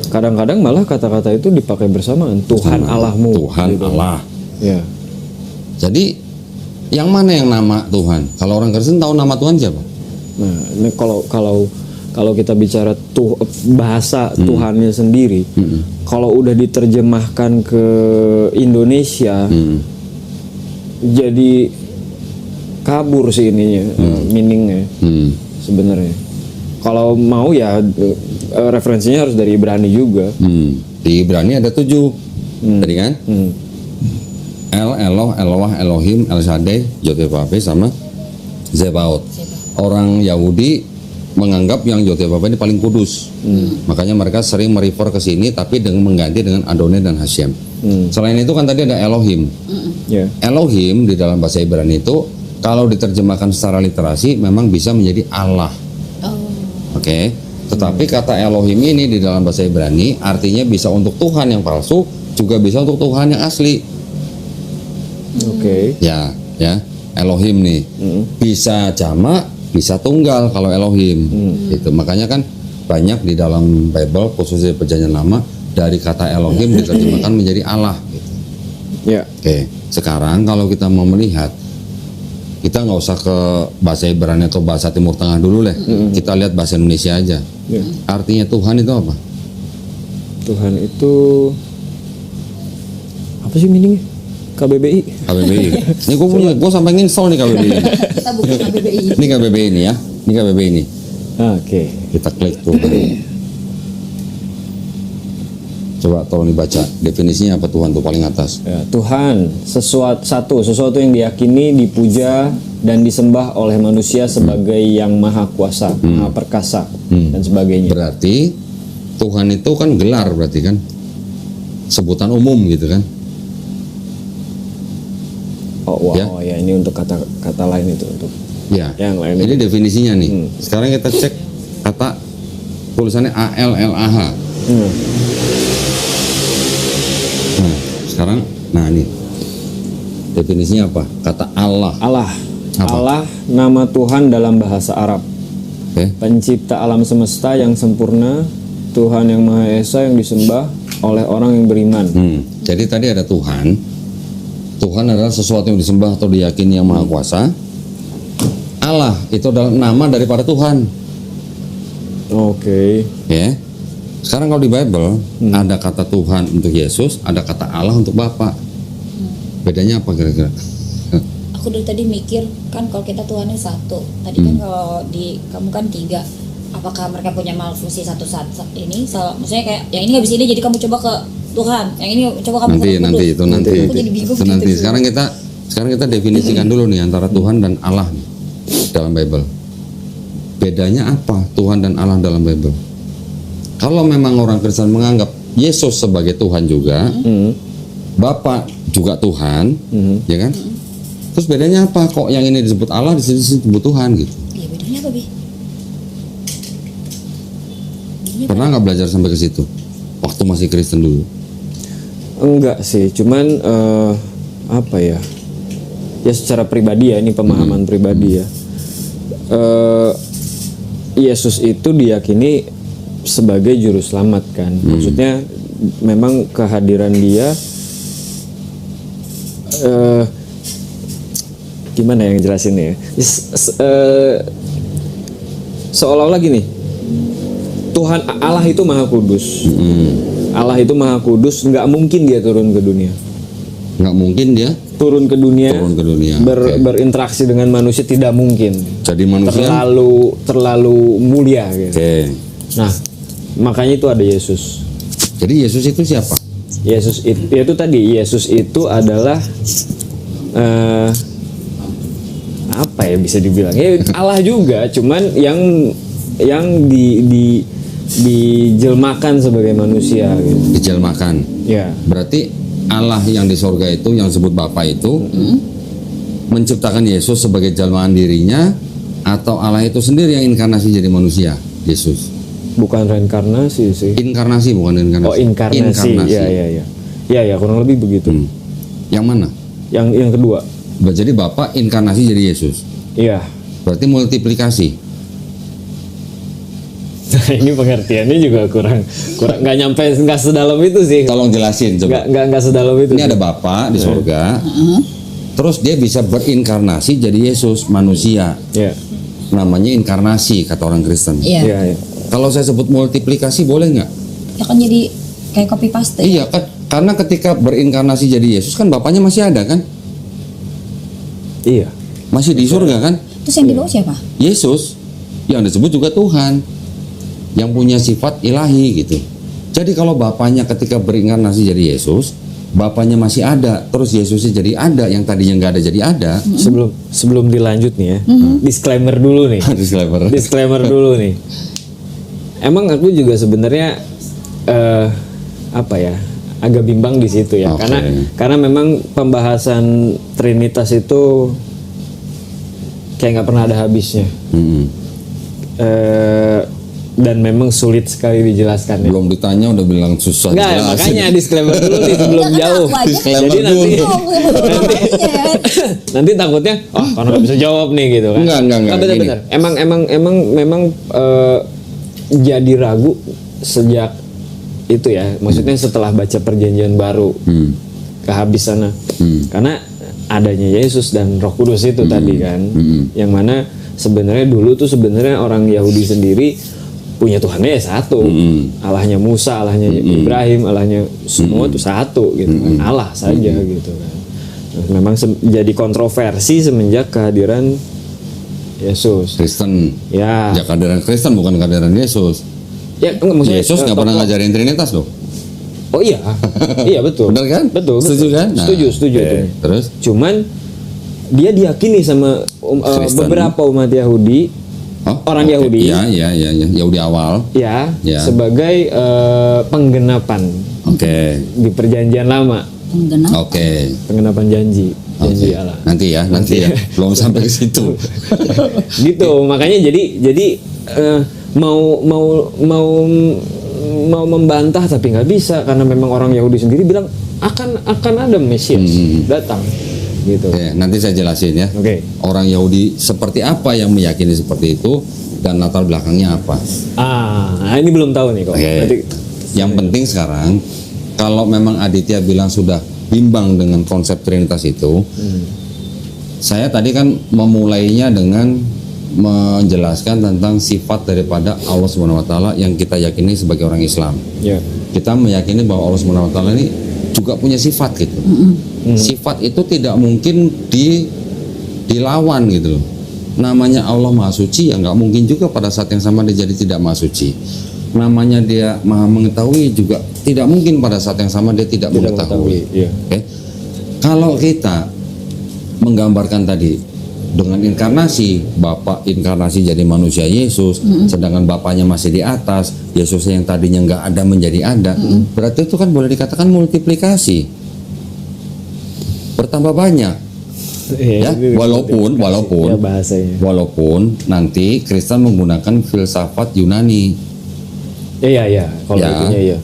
Kadang-kadang malah kata-kata itu dipakai bersamaan. Tuhan Allahmu. Tuhan gitu. Allah. Ya. Jadi yang mana yang nama Tuhan? Kalau orang Kristen tahu nama Tuhan siapa? Nah, ini kalau kita bicara bahasa Tuhannya sendiri, kalau udah diterjemahkan ke Indonesia, jadi kabur sih ininya, meaningnya sebenarnya. Kalau mau ya referensinya harus dari Ibrani juga. Di Ibrani ada 7 tadi kan? El, Eloh, Eloah, Elohim, El Shaddai, Yod He Vav He sama Zebaot. Orang Yahudi menganggap yang Yod He Vav He ini paling kudus. Makanya mereka sering merefer ke sini tapi dengan mengganti dengan Adonai dan Hashem. Selain itu kan tadi ada Elohim. Ya. Elohim di dalam bahasa Ibrani itu kalau diterjemahkan secara literasi memang bisa menjadi Allah. Oke. Tetapi kata Elohim ini di dalam bahasa Ibrani artinya bisa untuk Tuhan yang palsu, juga bisa untuk Tuhan yang asli. Oke. Ya. Elohim nih. Bisa jamak, bisa tunggal kalau Elohim. Gitu. Makanya kan banyak di dalam Bible khususnya Perjanjian Lama dari kata Elohim diterjemahkan menjadi Allah gitu. Ya. Oke, sekarang kalau kita mau melihat, kita nggak usah ke bahasa Ibrani atau bahasa Timur Tengah dulu deh. Kita lihat bahasa Indonesia aja. Ya. Artinya Tuhan itu apa? Tuhan itu apa sih meaningnya? KBBI. KBBI. Ini gue sampai nginstall nih KBBI. Kita buka KBBI. Ini KBBI ini ya. Ini KBBI ini. Oke. Kita klik tuh. Coba tolong dibaca definisinya apa Tuhan tuh paling atas. Ya, Tuhan sesuatu yang diyakini, dipuja dan disembah oleh manusia sebagai yang maha kuasa, maha perkasa dan sebagainya. Berarti Tuhan itu kan gelar berarti kan sebutan umum gitu kan. Oh wow, Ya. ya ini untuk kata lain itu untuk Ya. yang lain. Ini definisinya nih. Sekarang kita cek kata tulisannya ALLAH. Nah, sekarang ini definisinya apa? Kata Allah. Allah. Apa? Allah nama Tuhan dalam bahasa Arab. Oke. Pencipta alam semesta yang sempurna, Tuhan yang Maha Esa yang disembah oleh orang yang beriman. Jadi tadi ada Tuhan. Tuhan adalah sesuatu yang disembah atau diyakini yang maha kuasa. Allah itu adalah nama daripada Tuhan. Oke. Ya. Sekarang kalau di Bible ada kata Tuhan untuk Yesus, ada kata Allah untuk Bapa. Bedanya apa kira-kira? Aku dari tadi mikir kan kalau kita Tuhannya satu. Tadi kan kalau di kamu kan tiga. Apakah mereka punya malfungsi satu ini? Maksudnya kayak yang ini nggak bisa ini, jadi kamu coba ke Tuhan. Yang ini coba kamu Nanti ke nanti. Aku jadi bingung Itu nanti. gitu. Sekarang kita definisikan dulu nih antara Tuhan dan Allah nih, dalam Bible. Bedanya apa Tuhan dan Allah dalam Bible? Kalau memang orang Kristen menganggap Yesus sebagai Tuhan juga, Bapa juga Tuhan, ya kan? Terus bedanya apa? Kok yang ini disebut Allah, di sini disebut Tuhan gitu? Iya, bedanya apa, Bi? Pernah nggak belajar sampai ke situ? Waktu masih Kristen dulu? Enggak sih, cuman apa ya? Ya secara pribadi ya, ini pemahaman pribadi ya. Yesus itu diyakini sebagai juru selamat kan. Maksudnya memang kehadiran dia gimana yang jelasinnya ya? Seolah-olah gini. Tuhan Allah itu Maha Kudus. Allah itu Maha Kudus, nggak mungkin dia turun ke dunia. Nggak mungkin dia Turun ke dunia. Oke. Berinteraksi dengan manusia tidak mungkin. Jadi manusia. Terlalu mulia gitu. Oke. Nah, makanya itu ada Yesus. Jadi Yesus itu siapa? Yesus itu tadi, Yesus itu adalah apa ya bisa dibilang? Ya Allah juga, cuman yang dijelmakan sebagai manusia gitu. Dijelmakan. Ya. Berarti Allah yang di sorga itu, yang disebut Bapa itu, menciptakan Yesus sebagai jelmaan dirinya, atau Allah itu sendiri yang inkarnasi jadi manusia, Yesus? Bukan reinkarnasi sih. Inkarnasi, bukan inkarnasi. Oh, inkarnasi. Ya, kurang lebih begitu. Yang mana? Yang kedua. Jadi Bapa inkarnasi jadi Yesus. Iya. Berarti multiplikasi. Ini pengertiannya juga kurang nggak sedalam itu sih. Tolong jelasin coba. Nggak sedalam itu. Ini ada Bapa di sorga. Terus dia bisa berinkarnasi jadi Yesus manusia. Iya. Namanya inkarnasi kata orang Kristen. Iya. Iya. Kalau saya sebut multiplikasi boleh nggak? Ya kan jadi kayak copy paste. Iya kan, karena ketika berinkarnasi jadi Yesus kan Bapaknya masih ada kan? Iya. Masih di surga kan? Terus yang di bawah siapa? Yesus yang disebut juga Tuhan, yang punya sifat ilahi gitu. Jadi kalau Bapaknya ketika berinkarnasi jadi Yesus, Bapaknya masih ada, terus Yesusnya jadi ada, yang tadinya nggak ada jadi ada. Sebelum dilanjut nih ya, disclaimer dulu nih. Disclaimer dulu nih. Emang aku juga sebenarnya agak bimbang di situ ya, Oke. karena memang pembahasan Trinitas itu kayak nggak pernah ada habisnya. Dan memang sulit sekali dijelaskan ya. Belum ditanya udah bilang susah. Enggak, jelasin. makanya disclaimer dulu nih sebelum Jangan jauh. aku aja. Disclaimer Jadi nanti dulu. nanti takutnya karena nggak bisa jawab nih gitu kan. Enggak, gini. Benar. Emang jadi ragu sejak itu ya. Maksudnya setelah baca perjanjian baru kehabisannya. Karena adanya Yesus dan Roh Kudus itu tadi kan. Yang mana sebenarnya dulu tuh orang Yahudi sendiri punya Tuhannya ya satu. Allahnya Musa, Allahnya Ibrahim, Allahnya semua itu satu gitu kan. Allah saja gitu kan. Nah, memang jadi kontroversi semenjak kehadiran Yesus. Kristen. Ya. Ya kehadiran Kristen bukan kehadiran Yesus. Ya enggak, maksudnya Yesus nggak pernah ngajarin Trinitas loh. Oh iya. Iya betul. Benar kan? Betul. Setuju kan? Nah, Setuju oke. itu. Terus? Cuman dia diyakini sama Kristen. beberapa umat Yahudi, orang oke. Yahudi. Ya. Yahudi awal. Ya, Ya. sebagai penggenapan Oke. di perjanjian lama, Penggenap. Oke. penggenapan janji Oke. Allah. Nanti ya. Belum sampai ke situ. Gitu, makanya jadi mau membantah tapi nggak bisa karena memang orang Yahudi sendiri bilang akan ada Mesias datang, gitu. Oke, nanti saya jelasin ya. Oke. Orang Yahudi seperti apa yang meyakini seperti itu dan latar belakangnya apa. Ini belum tahu nih kok. Oke. Nanti- Yang penting sekarang kalau memang Aditya bilang sudah bimbang dengan konsep Trinitas itu, saya tadi kan memulainya dengan menjelaskan tentang sifat daripada Allah Subhanahu wa taala yang kita yakini sebagai orang Islam. Ya. Kita meyakini bahwa Allah Subhanahu wa taala ini juga punya sifat gitu. Sifat itu tidak mungkin dilawan gitu loh. Namanya Allah Maha Suci ya nggak mungkin juga pada saat yang sama dia jadi tidak Maha Suci. Namanya dia Maha Mengetahui juga tidak mungkin pada saat yang sama dia tidak mengetahui. Iya. Oke. Kalau kita menggambarkan tadi dengan inkarnasi, Bapa inkarnasi jadi manusia Yesus, sedangkan Bapaknya masih di atas, Yesus yang tadinya nggak ada menjadi ada, berarti itu kan boleh dikatakan multiplikasi, bertambah banyak, ya. Walaupun Ya, bahasanya. walaupun nanti Kristen menggunakan filsafat Yunani, Iya. Kalau Ya. itunya iya.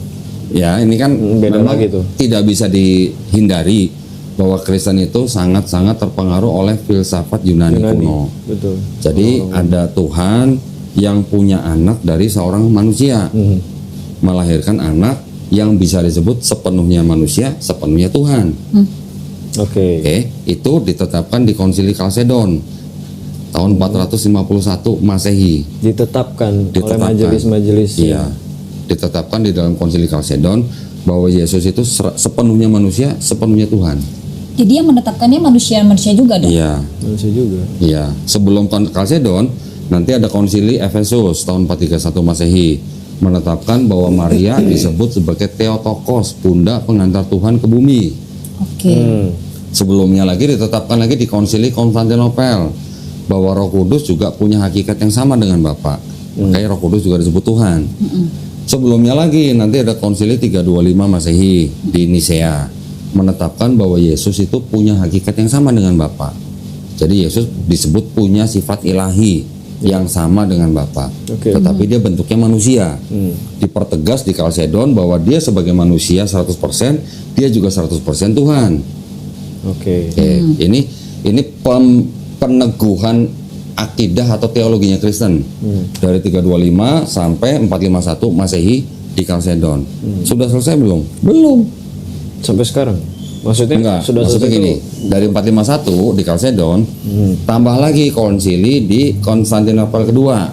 ya ini kan Beda memang lagi tuh. tidak bisa dihindari bahwa Kristen itu sangat-sangat terpengaruh oleh filsafat Yunani kuno. Betul. Jadi ada Tuhan yang punya anak dari seorang manusia, melahirkan anak yang bisa disebut sepenuhnya manusia, sepenuhnya Tuhan. Oke. Oke, itu ditetapkan di Konsili Kalsedon tahun 451 Masehi. Ditetapkan oleh Ditetapkan. majelis-majelis. Iya, ditetapkan di dalam Konsili Kalsedon bahwa Yesus itu sepenuhnya manusia, sepenuhnya Tuhan. Jadi yang menetapkannya manusia juga dong. Iya. Manusia juga. Iya, sebelum Kalsedon nanti ada Konsili Efesus tahun 431 Masehi menetapkan bahwa Maria disebut sebagai Theotokos, bunda pengantar Tuhan ke bumi. Oke. Sebelumnya lagi ditetapkan lagi di Konsili Konstantinopel bahwa Roh Kudus juga punya hakikat yang sama dengan Bapa. Makanya Roh Kudus juga disebut Tuhan. Sebelumnya lagi nanti ada Konsili 325 Masehi di Nisea menetapkan bahwa Yesus itu punya hakikat yang sama dengan Bapa. Jadi Yesus disebut punya sifat ilahi yang sama dengan Bapa. Oke. Tetapi dia bentuknya manusia. Dipertegas di Kalsedon bahwa dia sebagai manusia 100%, dia juga 100% Tuhan. Oke. Oke, ini peneguhan akidah atau teologinya Kristen dari 325 sampai 451 Masehi di Kalsedon. Sudah selesai belum? Belum. Sampai sekarang. Maksudnya Enggak, sudah maksudnya selesai gini, dari 451 di Kalsedon, tambah lagi konsili di Konstantinopel kedua.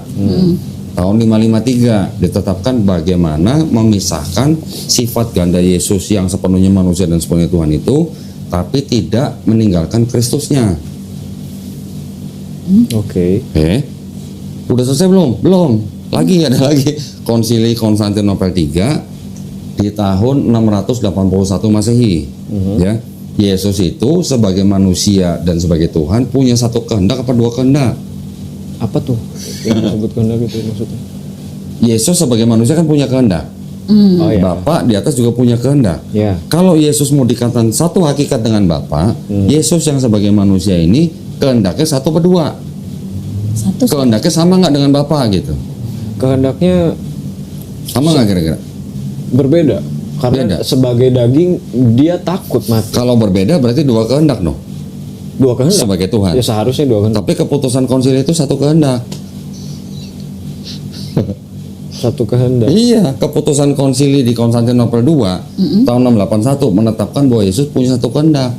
Tahun 553 ditetapkan bagaimana memisahkan sifat ganda Yesus yang sepenuhnya manusia dan sepenuhnya Tuhan itu, tapi tidak meninggalkan Kristusnya. Oke. Udah selesai belum? Belum. Lagi ada lagi Konsili Konstantinopel 3 di tahun 681 Masehi. Ya. Yesus itu sebagai manusia dan sebagai Tuhan punya satu kehendak apa dua kehendak? Apa tuh yang disebut kehendak itu maksudnya? Yesus sebagai manusia kan punya kehendak. Oh ya. Bapak di atas juga punya kehendak. Ya. Kalau Yesus mau dikatakan satu hakikat dengan Bapa, Yesus yang sebagai manusia ini kehendaknya satu berdua. Satu. Kehendaknya sama nggak dengan Bapa gitu? Kehendaknya Sama nggak kira-kira? berbeda karena Beda. sebagai daging dia takut mati. Kalau berbeda berarti dua kehendak dong Dua kehendak. sebagai Tuhan. Ya seharusnya dua kehendak. Tapi keputusan konsili itu satu kehendak. Satu kehendak. Iya, keputusan konsili di Konstantinopel 2 tahun 681 menetapkan bahwa Yesus punya satu kehendak.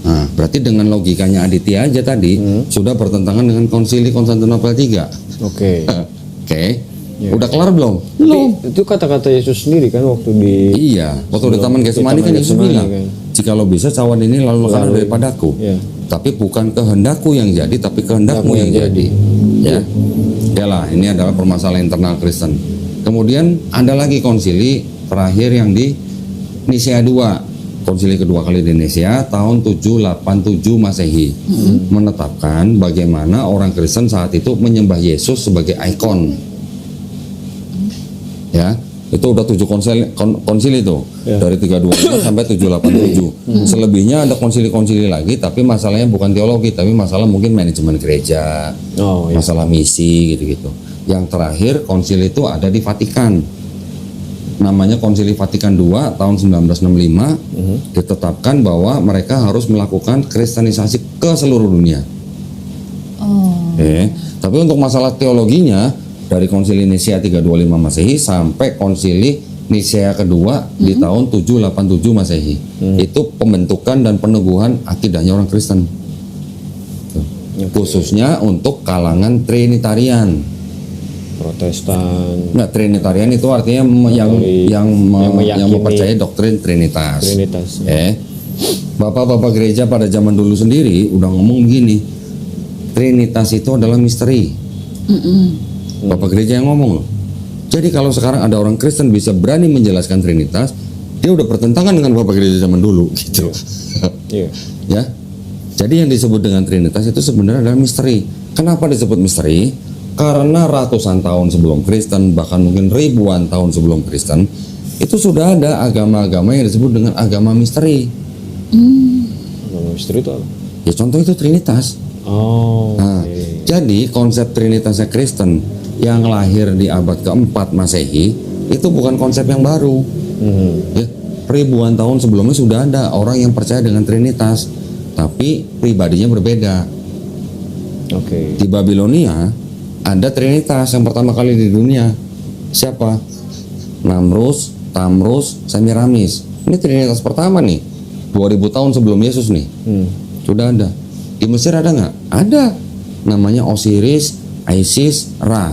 Nah, Berarti dengan logikanya Aditya aja tadi sudah bertentangan dengan Konsili Konstantinopel III. Oke. Oke. Udah kelar belum? Tapi itu kata-kata Yesus sendiri kan waktu di Iya, waktu di Taman Getsemani kan Yesus bilang, jika lo bisa cawan ini lalu daripadaku. Iya. Tapi bukan kehendakku yang jadi, tapi kehendakmu yang jadi. Ya. Yalah, ini adalah permasalahan internal Kristen. Kemudian ada lagi konsili terakhir yang di Nisea II. Konsili kedua kali di Nisea tahun 787 Masehi. Menetapkan bagaimana orang Kristen saat itu menyembah Yesus sebagai ikon. Ya, itu udah 7 konsili itu. Dari 325 sampai 787. Selebihnya ada konsili-konsili lagi, tapi masalahnya bukan teologi, tapi masalah mungkin manajemen gereja, masalah misi gitu-gitu. Yang terakhir konsili itu ada di Vatikan. Namanya Konsili Vatikan II tahun 1965. Ditetapkan bahwa mereka harus melakukan kristenisasi ke seluruh dunia. Tapi untuk masalah teologinya dari Konsili Nisea 325 Masehi sampai Konsili Nisea kedua di tahun 787 Masehi. Itu pembentukan dan peneguhan akidahnya orang Kristen. Khususnya untuk kalangan Trinitarian. Protestan. Nah, Trinitarian itu artinya yang mempercayai doktrin Trinitas. Bapak-bapak gereja pada zaman dulu sendiri udah ngomong begini, Trinitas itu adalah misteri. Bapak gereja yang ngomong loh. Jadi kalau sekarang ada orang Kristen bisa berani menjelaskan Trinitas, dia udah bertentangan dengan Bapak gereja zaman dulu gitu. Ya. Jadi yang disebut dengan Trinitas itu sebenarnya adalah misteri. Kenapa disebut misteri? Karena ratusan tahun sebelum Kristen, bahkan mungkin ribuan tahun sebelum Kristen, itu sudah ada agama-agama yang disebut dengan agama misteri. Agama misteri itu apa? Ya contoh itu Trinitas. Jadi konsep Trinitasnya Kristen yang lahir di abad keempat Masehi itu bukan konsep yang baru. Ya, ribuan tahun sebelumnya sudah ada orang yang percaya dengan Trinitas, tapi pribadinya berbeda. Di Babilonia ada Trinitas yang pertama kali di dunia. Siapa? Namrus, Tamrus, Semiramis. Ini Trinitas pertama nih. 2000 tahun sebelum Yesus nih. Sudah ada. Di Mesir ada nggak? Ada. Namanya Osiris, Isis, Ra.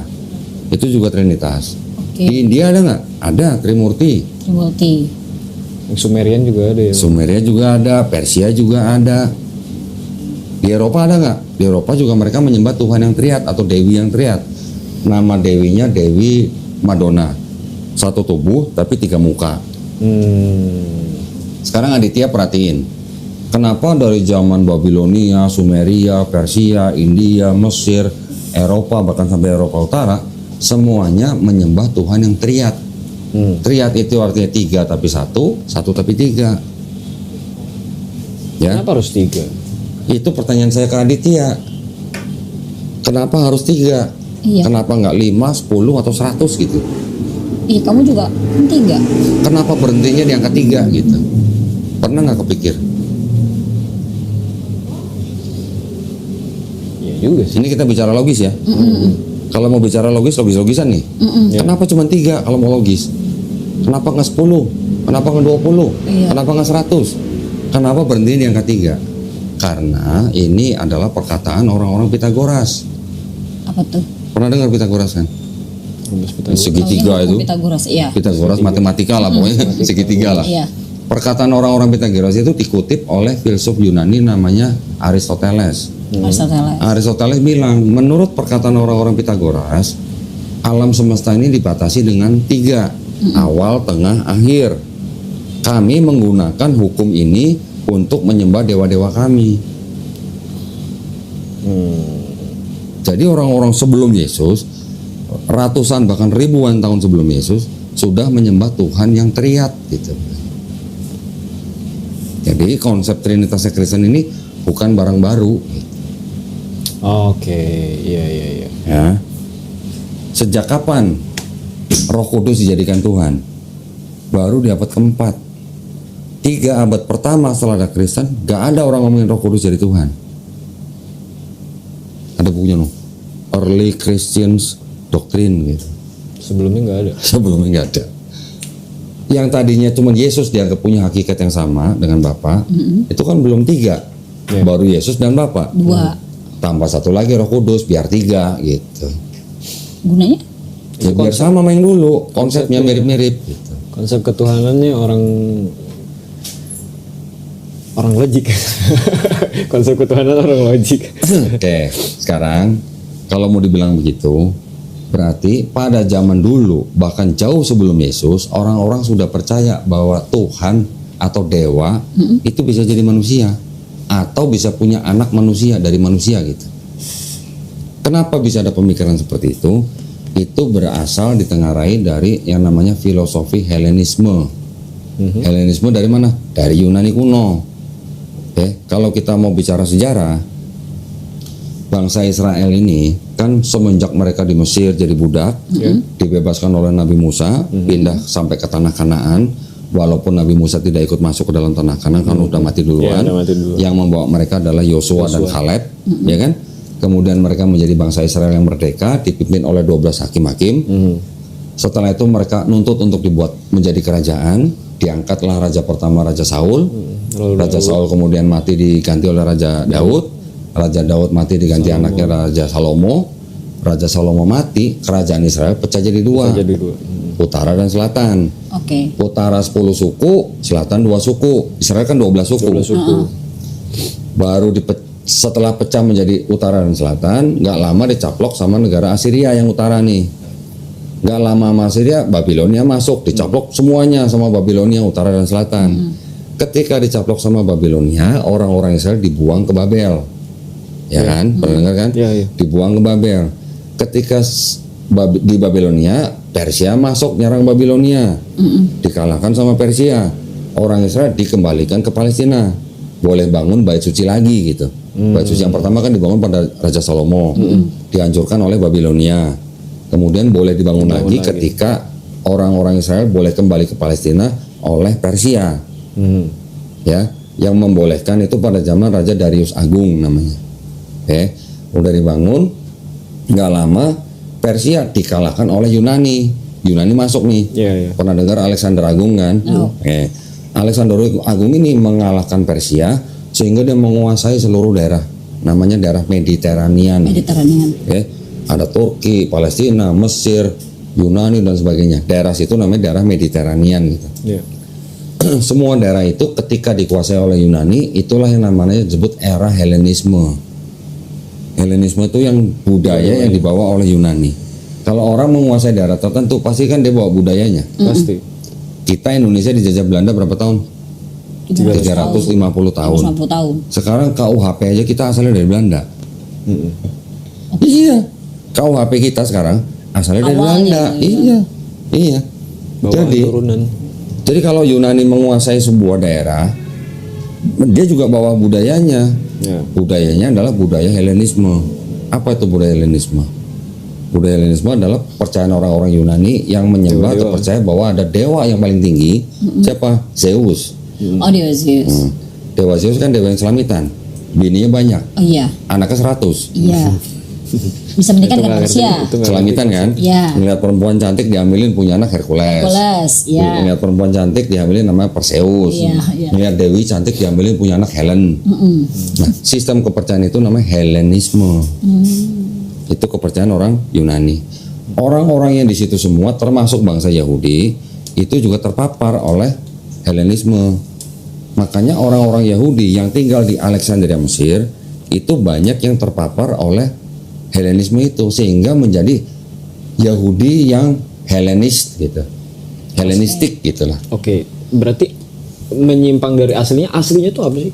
Itu juga Trinitas. Di India ada nggak? Ada, Trimurti. Sumerian juga ada ya? Sumeria juga ada, Persia juga ada. Di Eropa ada nggak? Di Eropa juga mereka menyembah Tuhan yang triad atau Dewi yang triad. Nama dewinya Dewi Madonna. Satu tubuh tapi 3 muka. Sekarang Aditya perhatiin. Kenapa dari zaman Babilonia, Sumeria, Persia, India, Mesir, Eropa, bahkan sampai Eropa Utara, semuanya menyembah Tuhan yang triad. Triad itu artinya 3 tapi 1, 1 tapi 3. Ya. Kenapa harus 3? Itu pertanyaan saya ke Aditya. Kenapa harus 3? Iya. Kenapa nggak 5, 10 atau 100 gitu? Iya, kamu juga 3. Kenapa berhentinya di angka 3 gitu? Pernah nggak kepikir? Iya juga sih. Ini kita bicara logis ya. Kalau mau bicara logis-logisan nih. Kenapa cuma 3 kalau mau logis? Kenapa nggak 10? Kenapa nggak 20? Kenapa nggak 100? Kenapa berhenti di angka 3? Karena ini adalah perkataan orang-orang Pitagoras. Apa tuh? Pernah dengar Pitagoras kan? Segitiga itu. Pitagoras, iya. Pitagoras matematika lah pokoknya, segitiga lah. Iya. Perkataan orang-orang Pitagoras itu dikutip oleh filsuf Yunani namanya Aristoteles. Aristoteles bilang, menurut perkataan orang-orang Pitagoras, alam semesta ini dibatasi dengan 3, awal, tengah, akhir. Kami menggunakan hukum ini untuk menyembah dewa-dewa kami. Jadi orang-orang sebelum Yesus, ratusan bahkan ribuan tahun sebelum Yesus, sudah menyembah Tuhan yang triad gitu. Jadi konsep Trinitas Kristen ini bukan barang baru. Iya. Ya. Sejak kapan Roh Kudus dijadikan Tuhan? Baru di abad keempat. 3 abad pertama setelah ada Kristen, gak ada orang ngomongin Roh Kudus jadi Tuhan. Ada bukunya loh, Early Christians Doctrine gitu. Sebelumnya nggak ada. Sebelumnya nggak ada. Yang tadinya cuma Yesus dianggap punya hakikat yang sama dengan Bapa, itu kan belum 3. baru Yesus dan Bapa. 2. Tambah satu lagi Roh Kudus biar 3 gitu. Gunanya? Ya, biar sama main dulu, konsepnya mirip-mirip gitu. Konsep ketuhanannya orang logik. Konsep ketuhanan orang logik. Oke, sekarang kalau mau dibilang begitu, berarti pada zaman dulu bahkan jauh sebelum Yesus, orang-orang sudah percaya bahwa Tuhan atau dewa itu bisa jadi manusia atau bisa punya anak manusia dari manusia gitu. Kenapa bisa ada pemikiran seperti itu? Itu berasal ditengarai dari yang namanya filosofi Helenisme. Helenisme dari mana? Dari Yunani kuno. Oke, kalau kita mau bicara sejarah, bangsa Israel ini kan semenjak mereka di Mesir jadi budak, dibebaskan oleh Nabi Musa, pindah sampai ke tanah Kanaan. Walaupun Nabi Musa tidak ikut masuk ke dalam tanah Kanaan karena udah mati duluan. Ya, udah mati duluan. Yang membawa mereka adalah Yosua dan Kaleb, ya kan? Kemudian mereka menjadi bangsa Israel yang merdeka, dipimpin oleh 12 hakim-hakim. Setelah itu mereka nuntut untuk dibuat menjadi kerajaan. Diangkatlah raja pertama, Raja Saul. Raja Saul kemudian mati diganti oleh Raja Daud. Raja Daud mati diganti anaknya Raja Salomo. Raja Salomo mati, kerajaan Israel pecah jadi 2. Utara dan selatan. Oke. Utara 10 suku, selatan 2 suku. Israel kan 12 suku. Baru setelah pecah menjadi utara dan selatan, nggak lama dicaplok sama negara Assyria yang utara nih. Nggak lama sama Assyria, Babilonia masuk, dicaplok semuanya sama Babilonia utara dan selatan. Ketika dicaplok sama Babilonia, orang-orang Israel dibuang ke Babel. Ya kan? Pernah dengar kan? Iya. Dibuang ke Babel. Ketika di Babilonia, Persia masuk nyerang Babilonia. Dikalahkan sama Persia. Orang Israel dikembalikan ke Palestina. Boleh bangun bait suci lagi gitu. Bait suci yang pertama kan dibangun pada Raja Salomo. Dihancurkan oleh Babilonia. Kemudian boleh dibangun lagi ketika orang-orang Israel boleh kembali ke Palestina oleh Persia. Ya, yang membolehkan itu pada zaman Raja Darius Agung namanya. Oke, udah dibangun, nggak lama Persia dikalahkan oleh Yunani. Yunani masuk nih. Pernah dengar Alexander Agung kan? Oke, Alexander Agung ini mengalahkan Persia sehingga dia menguasai seluruh daerah, namanya daerah Mediterranean. Oke, ada Turki, Palestina, Mesir, Yunani dan sebagainya. Daerah situ namanya daerah Mediterranean gitu. Semua daerah itu ketika dikuasai oleh Yunani, itulah yang namanya disebut era Helenisme. Helenisme itu yang budaya yang dibawa oleh Yunani. Kalau orang menguasai daerah tertentu, pasti kan dia bawa budayanya. Pasti. Kita Indonesia dijajah Belanda berapa tahun? 350 tahun. 350 tahun. Sekarang KUHP aja kita asalnya dari Belanda. Iya. KUHP kita sekarang asalnya dari Belanda. Iya. Jadi kalau Yunani menguasai sebuah daerah, dia juga bawa budayanya. Budayanya adalah budaya Helenisme. Apa itu budaya Helenisme? Budaya Helenisme adalah percayaan orang-orang Yunani yang menyembah atau percaya bahwa ada dewa yang paling tinggi. Siapa? Zeus. Dewa Zeus. Dewa Zeus kan dewa yang selamitan. Bininya banyak. Iya. Anaknya 100. Iya. Bisa menikah dengan manusia. Selamitan kan? Iya. Melihat perempuan cantik dihamilin punya anak Hercules. Iya. Melihat perempuan cantik dihamilin namanya Perseus. Iya. Melihat Dewi cantik dihamilin punya anak Helen. Nah, sistem kepercayaan itu namanya Helenisme. Itu kepercayaan orang Yunani. Orang-orang yang di situ semua termasuk bangsa Yahudi itu juga terpapar oleh Helenisme. Makanya orang-orang Yahudi yang tinggal di Alexandria Mesir itu banyak yang terpapar oleh Helenisme itu sehingga menjadi Yahudi yang Helenis gitu. Helenistik gitulah. Oke, berarti menyimpang dari aslinya. Aslinya itu apa sih?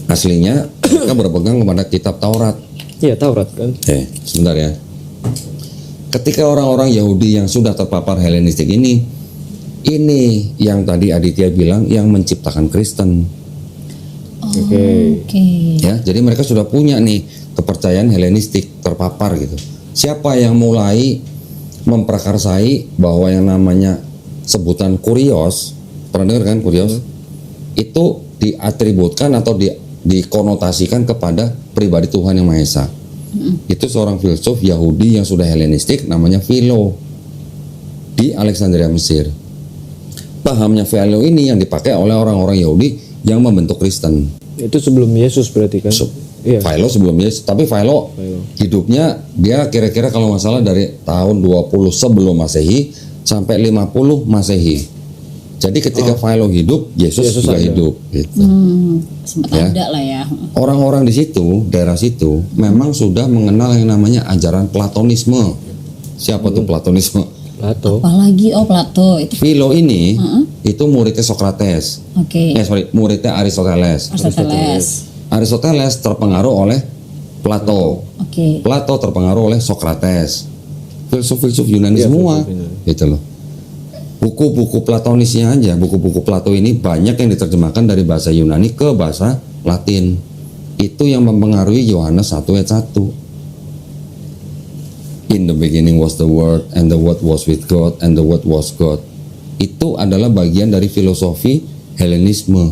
Aslinya mereka berpegang kepada kitab Taurat. Iya, Taurat kan. Sebentar ya. Ketika orang-orang Yahudi yang sudah terpapar Helenistik ini yang tadi Aditya bilang yang menciptakan Kristen. Oke. Ya, jadi mereka sudah punya nih kepercayaan Helenistik terpapar gitu. Siapa yang mulai memprakarsai bahwa yang namanya sebutan kurios, pernah dengar kan kurios? Itu diatributkan atau dikonotasikan kepada pribadi Tuhan Yang Maha Esa. Itu seorang filsuf Yahudi yang sudah Helenistik namanya Philo di Alexandria Mesir. Pahamnya Philo ini yang dipakai oleh orang-orang Yahudi yang membentuk Kristen. Itu sebelum Yesus berarti kan? Iya. Philo sebelum Yesus, tapi Philo hidupnya dia kira-kira kalau nggak salah dari tahun 20 sebelum Masehi sampai 50 Masehi. Jadi ketika Philo hidup, Yesus juga ada. hidup. Gitu. Sempat Ya. ada lah ya. Orang-orang di situ, daerah situ, memang sudah mengenal yang namanya ajaran Platonisme. Siapa tuh Platonisme? Plato. Apalagi Plato itu. Philo ini itu muridnya Socrates. Oke. Muridnya Aristoteles. Aristoteles. Aristoteles terpengaruh oleh Plato. Oke. Plato terpengaruh oleh Socrates. Filsuf-filsuf Yunani Iya, semua. filsuf Yunani. Gitu loh. Buku-buku Platonisnya aja, buku-buku Plato ini banyak yang diterjemahkan dari bahasa Yunani ke bahasa Latin. Itu yang mempengaruhi Yohanes 1 ayat 1. In the beginning was the Word, and the Word was with God, and the Word was God. Itu adalah bagian dari filosofi Helenisme.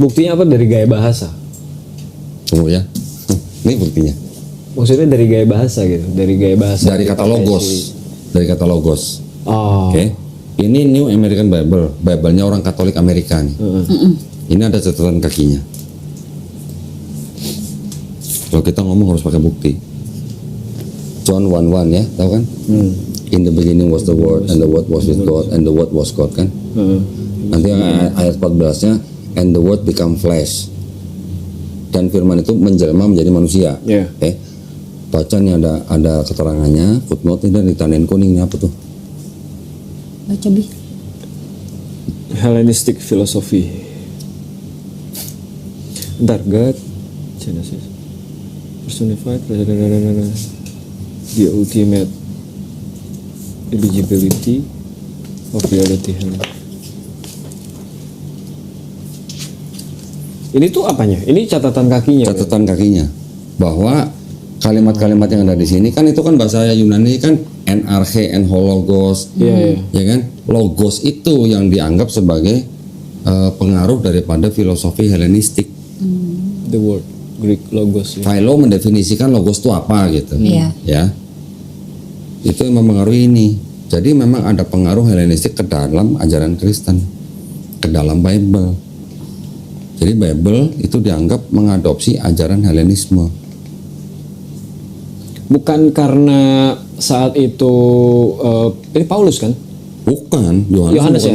Buktinya apa dari gaya bahasa? Tunggu ya. Ini buktinya. Maksudnya dari gaya bahasa gitu, dari gaya bahasa. Dari kata logos. Dari kata logos. Oh. Oke. Ini New American Bible, Bible-nya orang Katolik Amerika nih. Ini ada catatan kakinya. Kalau kita ngomong harus pakai bukti. John 1:1 ya, tahu kan? In the beginning was the Word, and the Word was with God, and the Word was God kan? Nanti ayat 14-nya, and the Word become flesh. Dan firman itu menjelma menjadi manusia. Yeah. Oke. Baca nih ada keterangannya, footnote-nya dan ditandain kuning nih apa tuh? Baca Bi. Hellenistic philosophy. Ntar God, Genesis, personified, the ultimate eligibility of reality. Ini tuh apanya? Ini catatan kakinya. Catatan kakinya bahwa kalimat-kalimat yang ada di sini kan itu kan bahasa Yunani kan enarche, enhologos, ya kan? Logos itu yang dianggap sebagai pengaruh daripada filosofi Helenistik. The word Greek logos. Ya. Philo mendefinisikan logos itu apa gitu, Iya. ya. Itu yang mempengaruhi ini. Jadi memang ada pengaruh Helenistik ke dalam ajaran Kristen, ke dalam Bible. Jadi Bible itu dianggap mengadopsi ajaran Helenisme. Bukan karena saat itu ini Paulus kan? Bukan, Yohanes ya,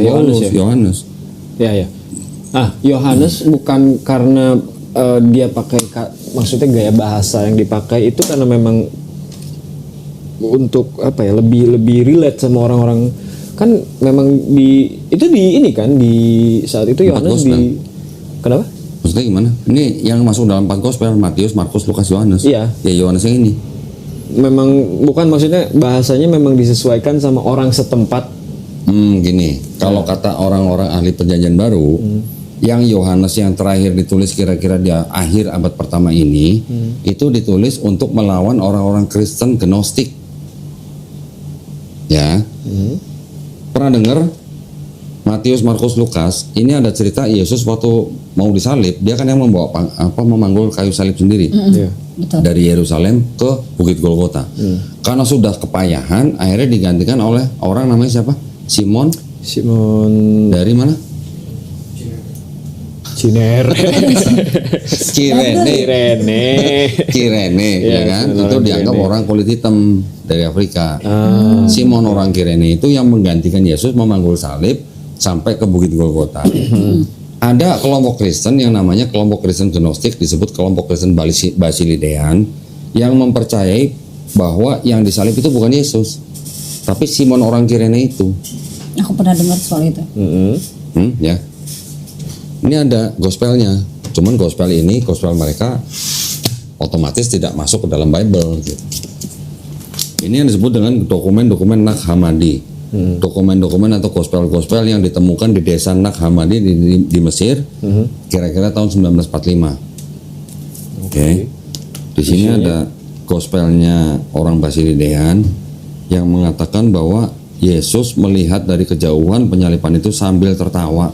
Yohanes. Ya ya. Yohanes bukan karena dia pakai maksudnya gaya bahasa yang dipakai itu karena memang untuk apa ya lebih relate sama orang-orang kan memang itu di ini kan di saat itu Yohanes di kenapa? Maksudnya gimana? Ini yang masuk dalam 4 gospel, Matius, Markus, Lukas, Yohanes. Iya. Ya Yohanes yang ini. Memang bukan maksudnya bahasanya memang disesuaikan sama orang setempat. Gini, kalau kata orang-orang ahli perjanjian baru, yang Yohanes yang terakhir ditulis kira-kira di akhir abad pertama ini, itu ditulis untuk melawan orang-orang Kristen Gnostik. Ya. Pernah dengar Matius, Markus, Lukas? Ini ada cerita Yesus waktu mau disalib, dia kan yang membawa memanggul kayu salib sendiri. Iya. Betul. Dari Yerusalem ke Bukit Golgota. Karena sudah kepayahan, akhirnya digantikan oleh orang namanya siapa? Simon dari mana? Kirene, ya kan? Itu dianggap orang kulit hitam dari Afrika. Simon orang Kirene itu yang menggantikan Yesus memanggul salib sampai ke Bukit Golgota. Ada kelompok Kristen yang namanya kelompok Kristen Gnostik, disebut kelompok Kristen Basilidean, yang mempercayai bahwa yang disalib itu bukan Yesus, tapi Simon orang Kirene itu. Aku pernah dengar soal itu. Ya. Ini ada gospelnya, cuman gospel mereka otomatis tidak masuk ke dalam Bible. Gitu. Ini yang disebut dengan dokumen-dokumen Nag Hammadi. Dokumen-dokumen atau gospel-gospel yang ditemukan di desa Nag Hammadi di Mesir, kira-kira tahun 1945. Oke. Di sini ada gospelnya orang Basilidean yang mengatakan bahwa Yesus melihat dari kejauhan penyaliban itu sambil tertawa.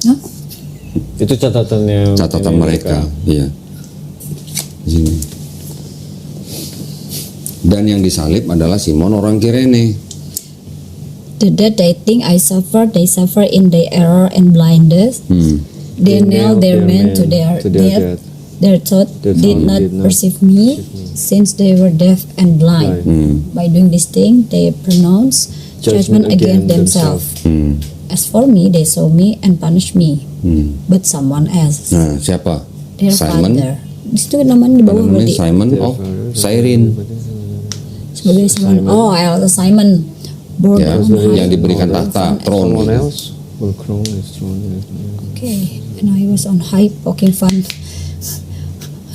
Hah? Itu catatan Mereka. Iya. Di sini. Dan yang disalib adalah Simon orang Kirene. The death they think I suffer, they suffer in their error and blindness. they nailed their men to their death. Their thought did not perceive me, since they were deaf and blind. By doing this thing, they pronounce judgment against themselves. As for me, they saw me and punished me, but someone else, Nah, siapa? their Simon. father. Di situ namanya di bawah Namanya berarti. Simon of Cyrene. Sebagai Simon. Oh, Simon. Born Ya, on high. yang diberikan tahta, throne. Someone gitu. else will crown his throne. Okay, and I was on high poking fun.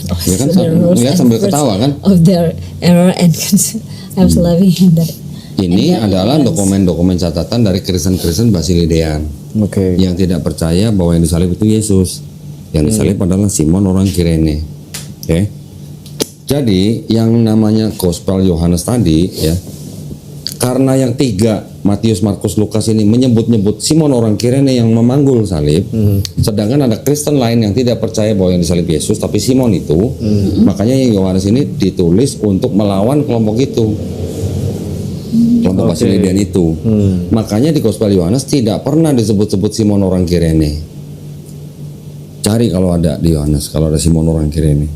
Ya kan, The rules lihat and sambil words ketawa kan? Of their error and I was loving him that. Ini and their adalah ignorance. dokumen-dokumen catatan dari Kristen-Kristen Basilean Oke. yang tidak percaya bahwa yang disalib itu Yesus. Yang disalib adalah Simon orang Kirene. Oke. Jadi yang namanya Gospel Yohanes tadi ya, karena yang tiga Matius, Markus, Lukas ini menyebut-nyebut Simon orang Kirene yang memanggul salib, sedangkan ada Kristen lain yang tidak percaya bahwa yang disalib Yesus tapi Simon itu, makanya yang Yohanes ini ditulis untuk melawan kelompok itu, kelompok Basilean itu. Makanya di Gospel Yohanes tidak pernah disebut-sebut Simon orang Kirene. Cari kalau ada di Yohanes, kalau ada Simon orang Kirene,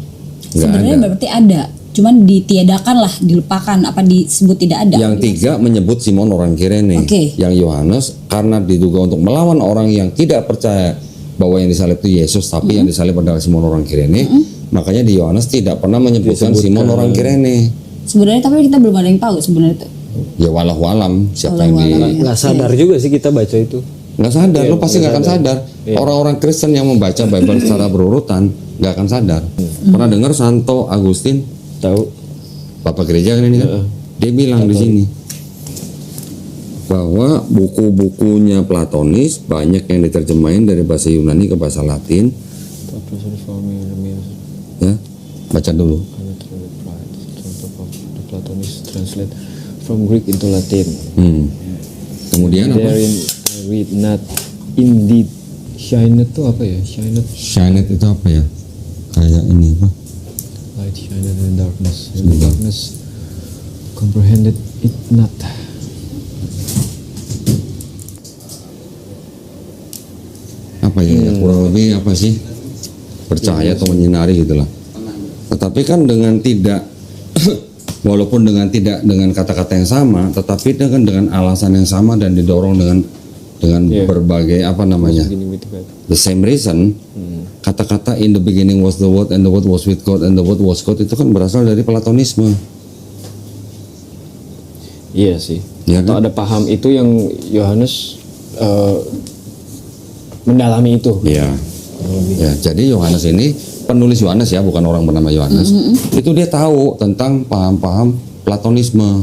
nggak Sebenarnya ada. berarti ada, cuman ditiadakan lah, dilupakan, apa disebut tidak ada. Yang tiga menyebut Simon orang Kirene. Oke. Yang Yohanes karena diduga untuk melawan orang yang tidak percaya bahwa yang disalib itu Yesus, tapi yang disalib adalah Simon orang Kirene. Makanya di Yohanes tidak pernah menyebutkan Simon orang Kirene. Sebenarnya tapi kita belum ada yang tahu sebenarnya itu. Ya walau alam siapa yang di Nggak sadar juga sih kita baca itu. nggak sadar, lo pasti nggak akan sadar. Orang-orang Kristen yang membaca Bible secara berurutan nggak akan sadar. Pernah dengar Santo Agustin, Tahu? Bapak gereja kan ini kan? Dia bilang di sini bahwa buku-bukunya Platonis banyak yang diterjemahin dari bahasa Yunani ke bahasa Latin. Ya, baca dulu. The Platonists translate from Greek into Latin. Kemudian apa? Therein I read not indeed. Shine itu apa ya? Shinet itu apa ya? Kayak ini apa? Light shined in the darkness. And the darkness comprehended it not. Apa ya? Kurang lebih apa sih? Percaya atau menyinari gitulah. Tetapi kan dengan tidak walaupun dengan tidak dengan kata-kata yang sama, tetapi dengan alasan yang sama dan didorong dengan berbagai apa namanya? The same reason. Kata-kata in the beginning was the word and the word was with God and the word was God itu kan berasal dari Platonisme. Iya sih. Iya Atau kan? ada paham itu yang Yohanes mendalami itu. Iya. Ya, jadi Yohanes ini penulis Yohanes ya, bukan orang bernama Yohanes. Itu dia tahu tentang paham-paham Platonisme.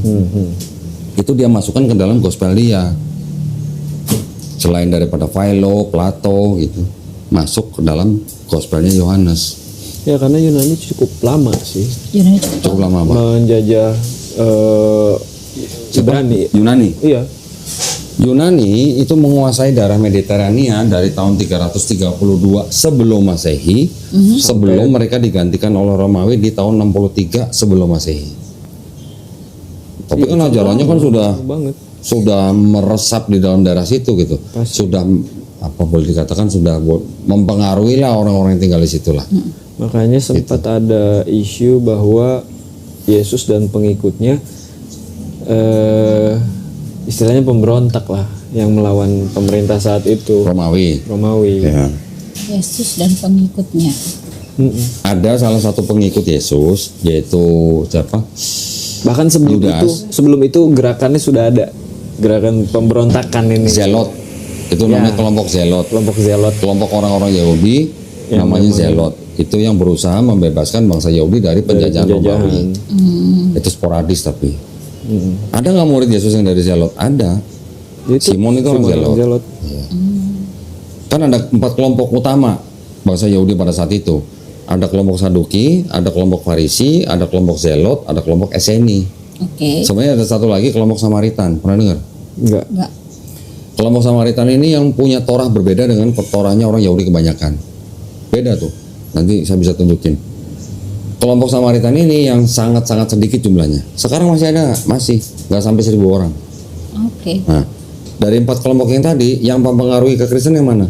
Itu dia masukkan ke dalam gospel dia. Selain daripada Philo, Plato gitu, masuk ke dalam gospelnya Yohanes. Ya karena Yunani cukup lama sih Yunani cukup. Cukup lama Pak. menjajah Ibrani. Yunani. Iya. Yunani itu menguasai daerah Mediterania dari tahun 332 sebelum Masehi, sebelum mereka digantikan oleh Romawi di tahun 63 sebelum Masehi. Tapi kan ajarannya kan sudah meresap di dalam daerah situ gitu. Sudah apa boleh dikatakan sudah mempengaruhi lah orang-orang yang tinggal di situ lah. Makanya sempat ada isu bahwa Yesus dan pengikutnya istilahnya pemberontak lah yang melawan pemerintah saat itu, Romawi. Ya. Yesus dan pengikutnya. Ada salah satu pengikut Yesus yaitu siapa? Bahkan sebelum itu gerakannya sudah ada, gerakan pemberontakan ini. Zelot. Itu namanya kelompok Zelot. Kelompok orang-orang Yahudi namanya Zelot. Itu yang berusaha membebaskan bangsa Yahudi dari penjajahan Romawi. Itu sporadis tapi. Ada nggak murid Yesus yang dari Zelot? Ada. Simon itu orang Zelot. Ya. Kan ada 4 kelompok utama bangsa Yahudi pada saat itu. Ada kelompok Saduki, ada kelompok Farisi, ada kelompok Zelot, ada kelompok Eseni. Oke. Sebenarnya ada satu lagi kelompok Samaritan. Pernah dengar? Enggak. Kelompok Samaritan ini yang punya Torah berbeda dengan Torahnya orang Yahudi kebanyakan. Beda tuh. Nanti saya bisa tunjukin. Kelompok Samaritan ini yang sangat-sangat sedikit jumlahnya. Sekarang masih ada, nggak sampai 1.000 orang. Oke. Nah, dari 4 kelompok yang tadi, yang mempengaruhi kekristenan yang mana?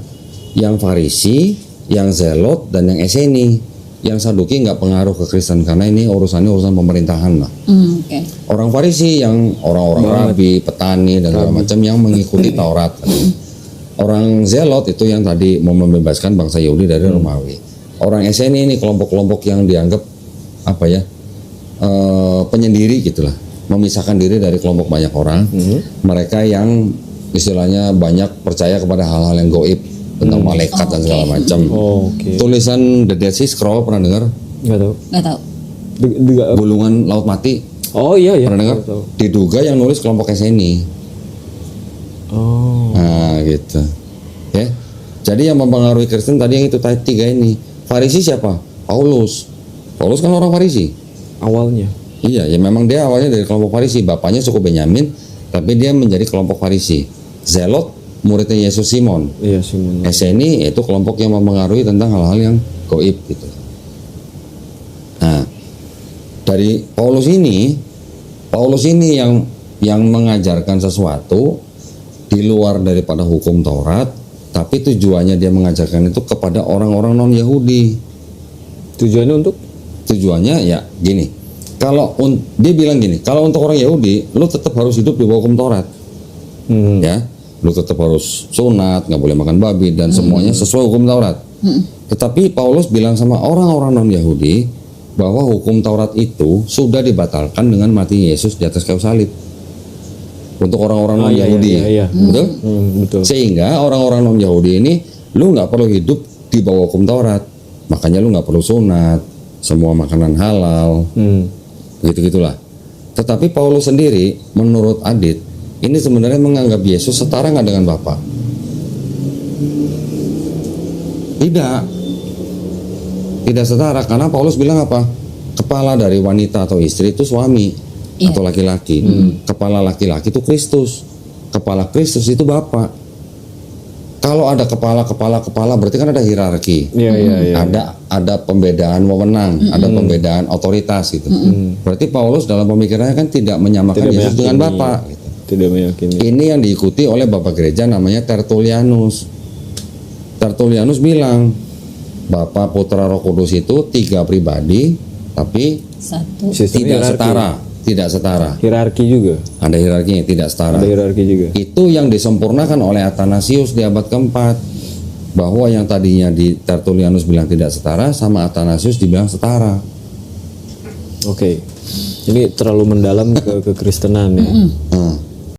Yang Farisi, yang Zelot dan yang Eseni. Yang Saduki nggak pengaruh ke Kristen karena ini urusan pemerintahan lah. Oke. Orang Farisi yang orang-orang rabi, petani dan segala macam yang mengikuti Taurat. Orang Zelot itu yang tadi mau membebaskan bangsa Yahudi dari Romawi. Orang Eseni ini kelompok-kelompok yang dianggap apa ya, penyendiri gitulah, memisahkan diri dari kelompok banyak orang. Mereka yang istilahnya banyak percaya kepada hal-hal yang goib tentang malaikat dan segala macam. Oke. Tulisan The Dead Sea Scroll pernah dengar? Nggak tahu. Nggak tahu. Gulungan Laut Mati Oh iya ya. pernah dengar? Tahu. Diduga yang nulis kelompok Eseni. Oh. Nah gitu ya. Jadi yang mempengaruhi Kristen tadi yang itu tiga ini. Farisi siapa? Paulus kan orang Farisi. Awalnya. Iya ya, memang dia awalnya dari kelompok Farisi. Bapaknya suku Benyamin, tapi dia menjadi kelompok Farisi. Zelot muridnya Yesus Simon. Iya Simon. Eseni itu kelompok yang mempengaruhi tentang hal-hal yang goib gitu. Nah dari Paulus ini yang mengajarkan sesuatu di luar daripada hukum Taurat, tapi tujuannya dia mengajarkan itu kepada orang-orang non-Yahudi. Tujuannya untuk? Tujuannya ya gini, dia bilang gini, kalau untuk orang Yahudi, lu tetap harus hidup di bawah hukum Taurat, ya, lu tetap harus sunat, nggak boleh makan babi dan semuanya sesuai hukum Taurat. Tetapi Paulus bilang sama orang-orang non-Yahudi bahwa hukum Taurat itu sudah dibatalkan dengan mati Yesus di atas kayu salib. Untuk orang-orang non-Yahudi, iya. betul? Betul. Sehingga orang-orang non-Yahudi ini, lu nggak perlu hidup di bawah hukum Taurat, makanya lu nggak perlu sunat, semua makanan halal, gitu-gitulah. Tetapi Paulus sendiri, menurut Adit, ini sebenarnya menganggap Yesus setara nggak dengan Bapa? Tidak setara, karena Paulus bilang apa? Kepala dari wanita atau istri itu suami. Iya. Atau laki-laki. Kepala laki-laki itu Kristus. Kepala Kristus itu Bapa. Kalau ada kepala berarti kan ada hierarki. Iya. Ada pembedaan wewenang, ada pembedaan otoritas gitu. Berarti Paulus dalam pemikirannya kan tidak menyamakan Yesus dengan Bapa gitu. Tidak meyakini. Ini yang diikuti oleh Bapak Gereja namanya Tertullianus. Tertullianus bilang Bapa, Putra, Roh Kudus itu 3 pribadi tapi Satu. Sistem tidak setara. Hierarki juga. Ada hierarkinya, tidak setara. Ada hierarki juga. Itu yang disempurnakan oleh Athanasius di abad keempat, bahwa yang tadinya di Tertullianus bilang tidak setara sama Athanasius dibilang setara. Oke. Ini terlalu mendalam ke kekristenan ya.